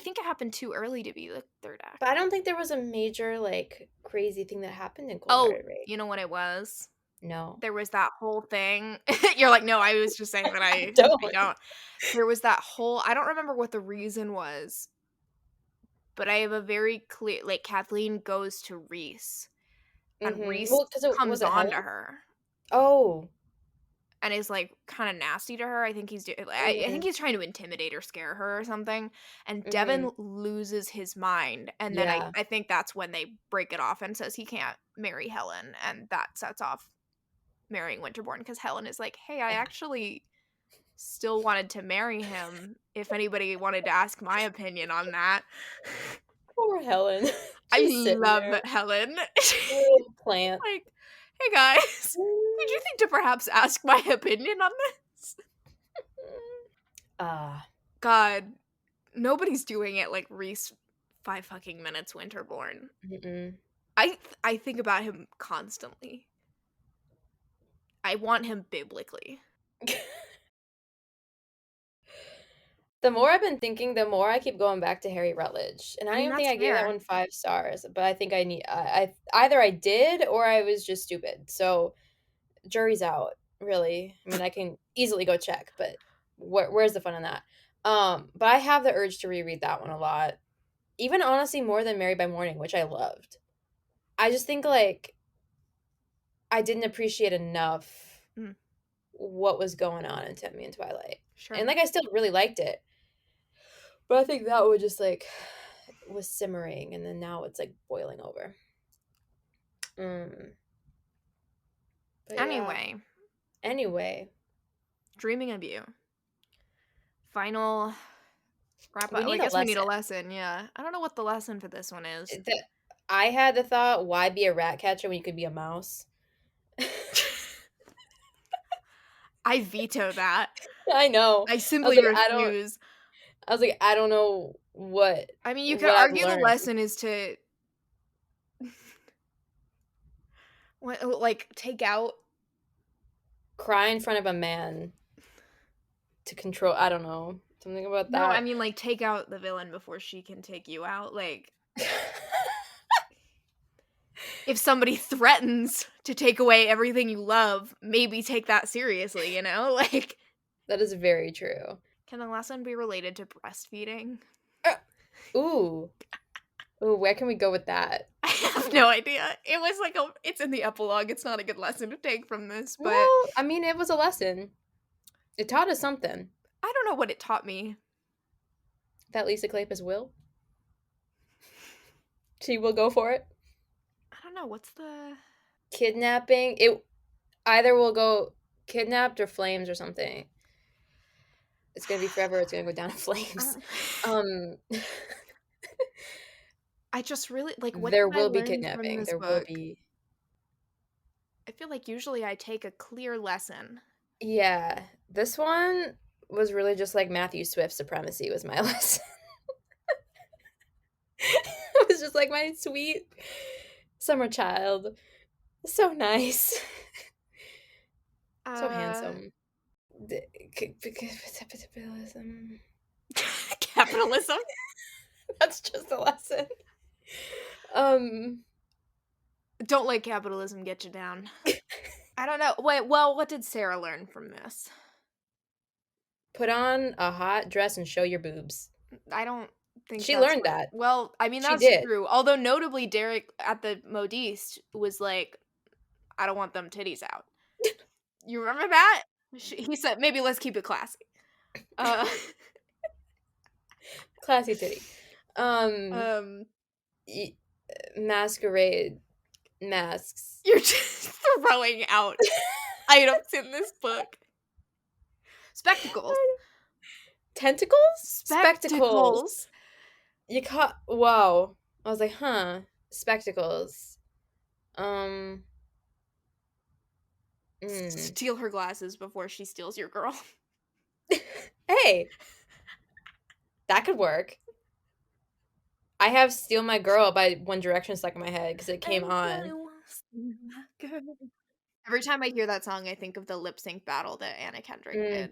think it happened too early to be the third act. But I don't think there was a major, like, crazy thing that happened in Cold Hearted Rake. You know what it was? No. There was that whole thing. You're like, no, I was just saying that I don't. There was that whole. I don't remember what the reason was, but I have a very clear. Like, Kathleen goes to Reese, and Reese comes on to her. Oh. And is, like, kind of nasty to her. I think he's I think he's trying to intimidate or scare her or something. And Devin loses his mind. And then I think that's when they break it off and says he can't marry Helen. And that sets off marrying Winterborn because Helen is like, hey, I actually still wanted to marry him if anybody wanted to ask my opinion on that. Poor Helen. I love that Helen. Little plant. Like, hey guys, did you think to perhaps ask my opinion on this? God, nobody's doing it like Reese 5 fucking minutes Winterborn. I think about him constantly. I want him biblically. The more I've been thinking, the more I keep going back to Harry Rutledge. And I don't even think I gave that one 5 stars, but I think I either I did or I was just stupid. So jury's out, really. I mean, I can easily go check, but where's the fun in that? But I have the urge to reread that one a lot. Even honestly more than Married by Morning, which I loved. I just think, like, I didn't appreciate enough what was going on in Tempt Me in Twilight. Sure. And, like, I still really liked it. But I think that would just, like, was simmering, and then now it's, like, boiling over. Anyway. Dreaming of You. Final wrap up. I guess we need a lesson, yeah. I don't know what the lesson for this one is. I had the thought, why be a rat catcher when you could be a mouse? I veto that. I know. I simply refuse. I was like, I don't know what. I mean, you could argue the lesson is to like take out. Cry in front of a man to control. I don't know. Something about that. No, I mean, like, take out the villain before she can take you out. Like, if somebody threatens to take away everything you love, maybe take that seriously, you know? Like, that is very true. Can the lesson be related to breastfeeding? Ooh, where can we go with that? I have no idea. It was like it's in the epilogue. It's not a good lesson to take from this, but well, I mean, it was a lesson. It taught us something. I don't know what it taught me. That Lisa Kleypas will. She will go for it. I don't know. What's the kidnapping? It either will go kidnapped or flames or something. It's gonna be forever. It's gonna go down in flames. Um, I just really what there did I will be learn from kidnapping. this There will book? be. I feel like usually I take a clear lesson. Yeah, this one was really just like Matthew Swift's Supremacy was my lesson. It was just like my sweet summer child. So nice. So handsome. Capitalism. Capitalism? That's just a lesson. Don't let capitalism get you down. I don't know. Wait, well, what did Sarah learn from this? Put on a hot dress and show your boobs. I don't think She that's learned what. that. Well, I mean, She that's did. true. Although notably, Derek at the Modiste was like, "I don't want them titties out." You remember that? He said, "Maybe let's keep it classy." Classy titty. Masquerade masks. You're just throwing out items in this book. Spectacles. Tentacles? Spectacles. You caught. Wow. I was like, huh. Spectacles. Steal her glasses before she steals your girl. Hey. That could work. I have Steal My Girl by One Direction stuck in my head because it came on. Every time I hear that song, I think of the lip sync battle that Anna Kendrick did.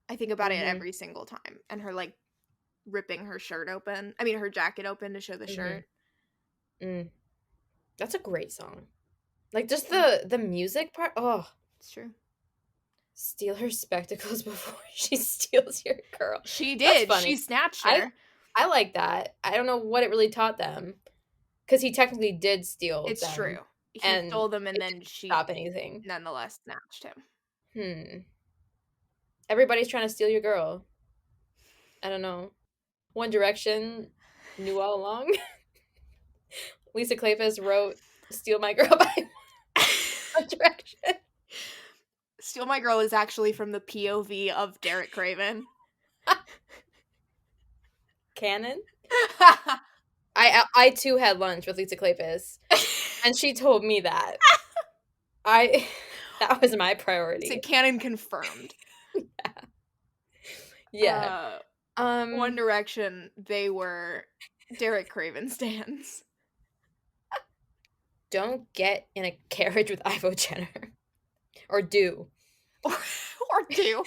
I think about it every single time. And her, like, ripping her shirt open. I mean, her jacket open to show the shirt. That's a great song. Like, just the music part. Oh. It's true. Steal her spectacles before she steals your girl. She did. She snatched her. I like that. I don't know what it really taught them. Because he technically did steal them. It's true. He stole them and then she stop anything. Nonetheless snatched him. Everybody's trying to steal your girl. I don't know. One Direction knew all along. Lisa Kleypas wrote Steal My Girl by One Direction. Steal My Girl is actually from the POV of Derek Craven. Canon? I too had lunch with Lisa Kleypas, and she told me that. That was my priority. So canon confirmed. Yeah. One Direction, they were Derek Craven stans. Don't get in a carriage with Ivo Jenner. Or do. Or do.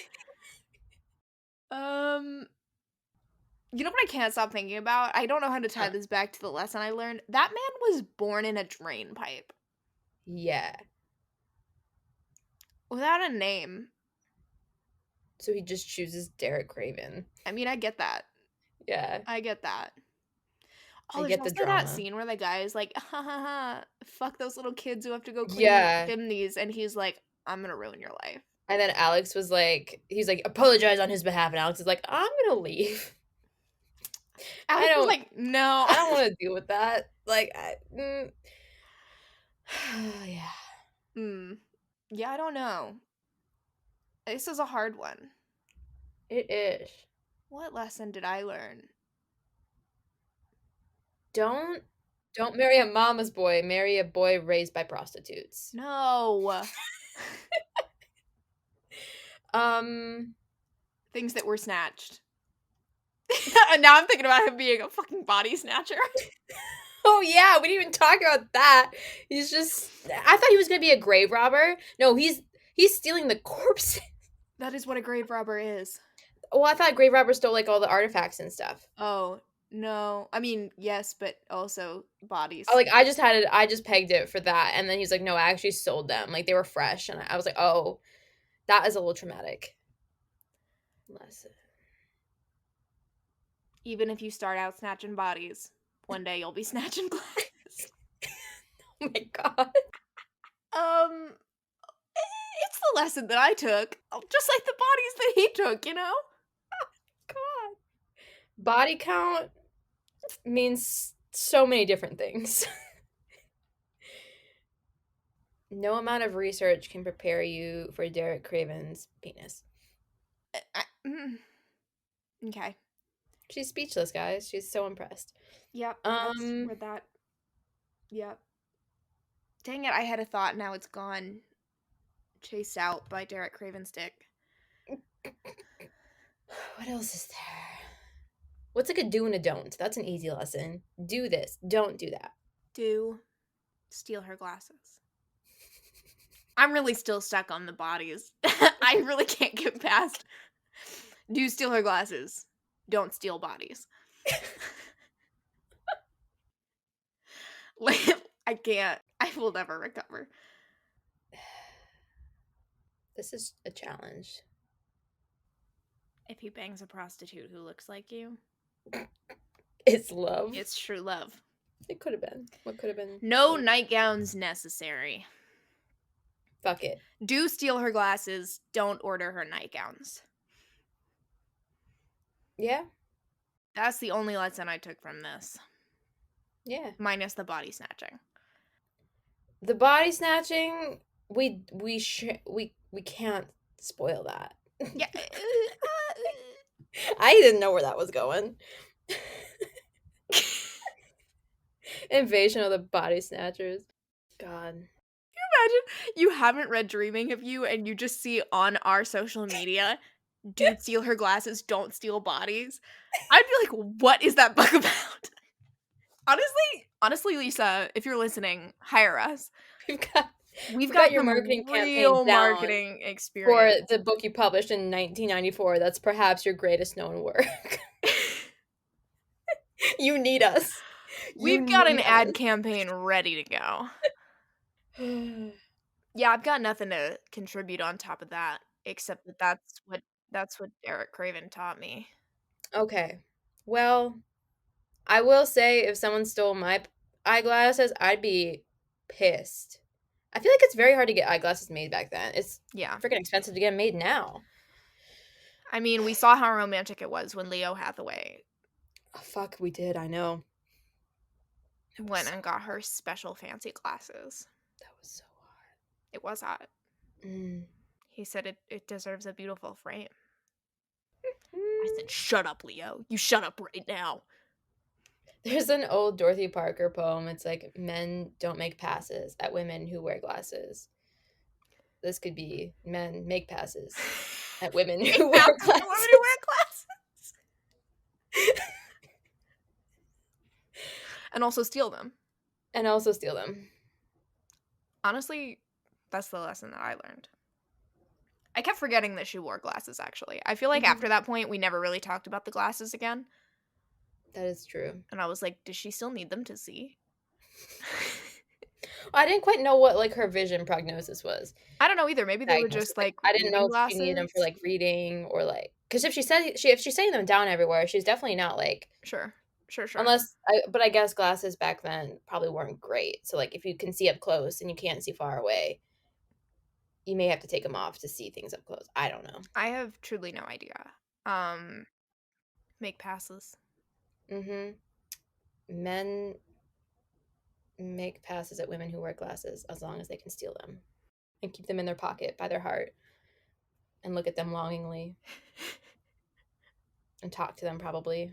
You know what I can't stop thinking about? I don't know how to tie this back to the lesson I learned. That man was born in a drain pipe. Yeah. Without a name. So he just chooses Derek Craven. I mean, I get that. Yeah. I get that. Oh, I there's get the also drama. that scene where the guy is like, ha ha ha, fuck those little kids who have to go clean chimneys, and he's like, I'm gonna ruin your life. And then Alex was like, he's like, apologize on his behalf, and Alex is like, I'm gonna leave. Alex was like, no. I don't want to deal with that. Like, yeah. Yeah, I don't know. This is a hard one. It is. What lesson did I learn? Don't marry a mama's boy. Marry a boy raised by prostitutes. No. Things that were snatched. And now I'm thinking about him being a fucking body snatcher. Oh yeah, we didn't even talk about that. He's just, I thought he was gonna be a grave robber. No, he's stealing the corpses. That is what a grave robber is. Well, I thought grave robbers stole like all the artifacts and stuff. Oh, no. I mean, yes, but also bodies. Oh, like I just pegged it for that, and then he's like, no, I actually sold them. Like they were fresh, and I was like, oh, that is a little traumatic. Lesson. Even if you start out snatching bodies, one day you'll be snatching glasses. Oh my god. It's the lesson that I took, just like the bodies that he took, you know? God. Body count means so many different things. No amount of research can prepare you for Derek Craven's penis. Okay. She's speechless, guys. She's so impressed. Yep, that's where that... Yep. Dang it, I had a thought, now it's gone. Chased out by Derek Craven's dick. What else is there? What's like a do and a don't? That's an easy lesson. Do this. Don't do that. Do steal her glasses. I'm really still stuck on the bodies. I really can't get past. Do steal her glasses. Don't steal bodies. Like, I can't. I will never recover. This is a challenge. If he bangs a prostitute who looks like you, it's love. It's true love. It could have been. What could have been? No nightgowns necessary. Fuck it. Do steal her glasses. Don't order her nightgowns. Yeah. That's the only lesson I took from this. Yeah. Minus the body snatching. The body snatching, we can't spoil that. Yeah. I didn't know where that was going. Invasion of the Body Snatchers. God. Can you imagine you haven't read Dreaming of You and you just see on our social media, dude steal her glasses, don't steal bodies? I'd be like, what is that book about? Honestly, Lisa, if you're listening, hire us. We've got your marketing campaign down marketing experience for the book you published in 1994. That's perhaps your greatest known work. You need us. We've got an ad campaign ready to go. Yeah, I've got nothing to contribute on top of that, except that that's what Derek Craven taught me. Okay. Well, I will say if someone stole my eyeglasses, I'd be pissed. I feel like it's very hard to get eyeglasses made back then. It's freaking expensive to get them made now. I mean, we saw how romantic it was when Leo Hathaway... Oh, fuck, we did, I know. Went and got her special fancy glasses. That was so hot. It was hot. He said it deserves a beautiful frame. I said, shut up, Leo. You shut up right now. There's an old Dorothy Parker poem. It's like, men don't make passes at women who wear glasses. This could be, men make passes at women who wear glasses. And also steal them. Honestly, that's the lesson that I learned. I kept forgetting that she wore glasses, actually. I feel like after that point, we never really talked about the glasses again. That is true. And I was like, does she still need them to see? I didn't quite know what, like, her vision prognosis was. I don't know either. Maybe they were just, like, I didn't know if she needed them for, like, reading or, like... Because if she's setting them down everywhere, she's definitely not, like... Sure. But I guess glasses back then probably weren't great. So, like, if you can see up close and you can't see far away, you may have to take them off to see things up close. I don't know. I have truly no idea. Make passes. Men make passes at women who wear glasses as long as they can steal them and keep them in their pocket by their heart and look at them longingly and talk to them probably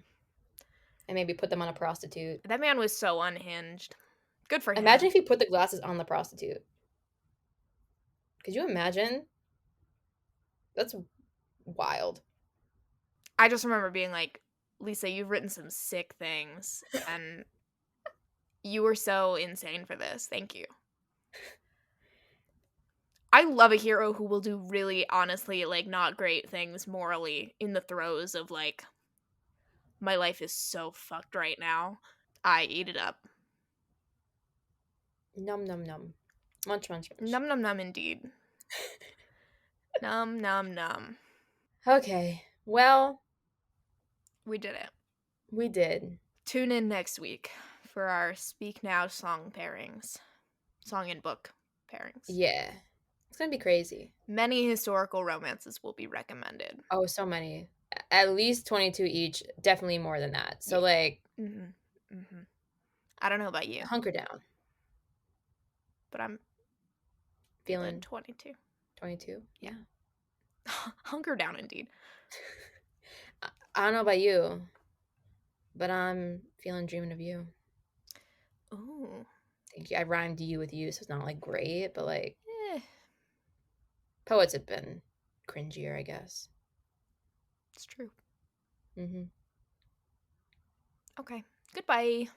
and maybe put them on a prostitute. That man was so unhinged. Good for him. Imagine if he put the glasses on the prostitute. Could you imagine? That's wild. I just remember being like, Lisa, you've written some sick things and you were so insane for this. Thank you. I love a hero who will do really, honestly, like, not great things morally in the throes of, like, my life is so fucked right now. I eat it up. Num num num. Munch munch munch. Num num num indeed. Num num num. Okay. Well, we did it. We did. Tune in next week for our Speak Now song pairings. Song and book pairings. Yeah. It's going to be crazy. Many historical romances will be recommended. Oh, so many. At least 22 each. Definitely more than that. So, like... I don't know about you. Hunker down. But I'm feeling 22. 22? Yeah. Hunker down, indeed. I don't know about you, but I'm feeling dreaming of you. Ooh. Thank you. I rhymed you with you, so it's not like great, but like Eh, poets have been cringier, I guess. it's true. Mm-hmm. Okay. Goodbye.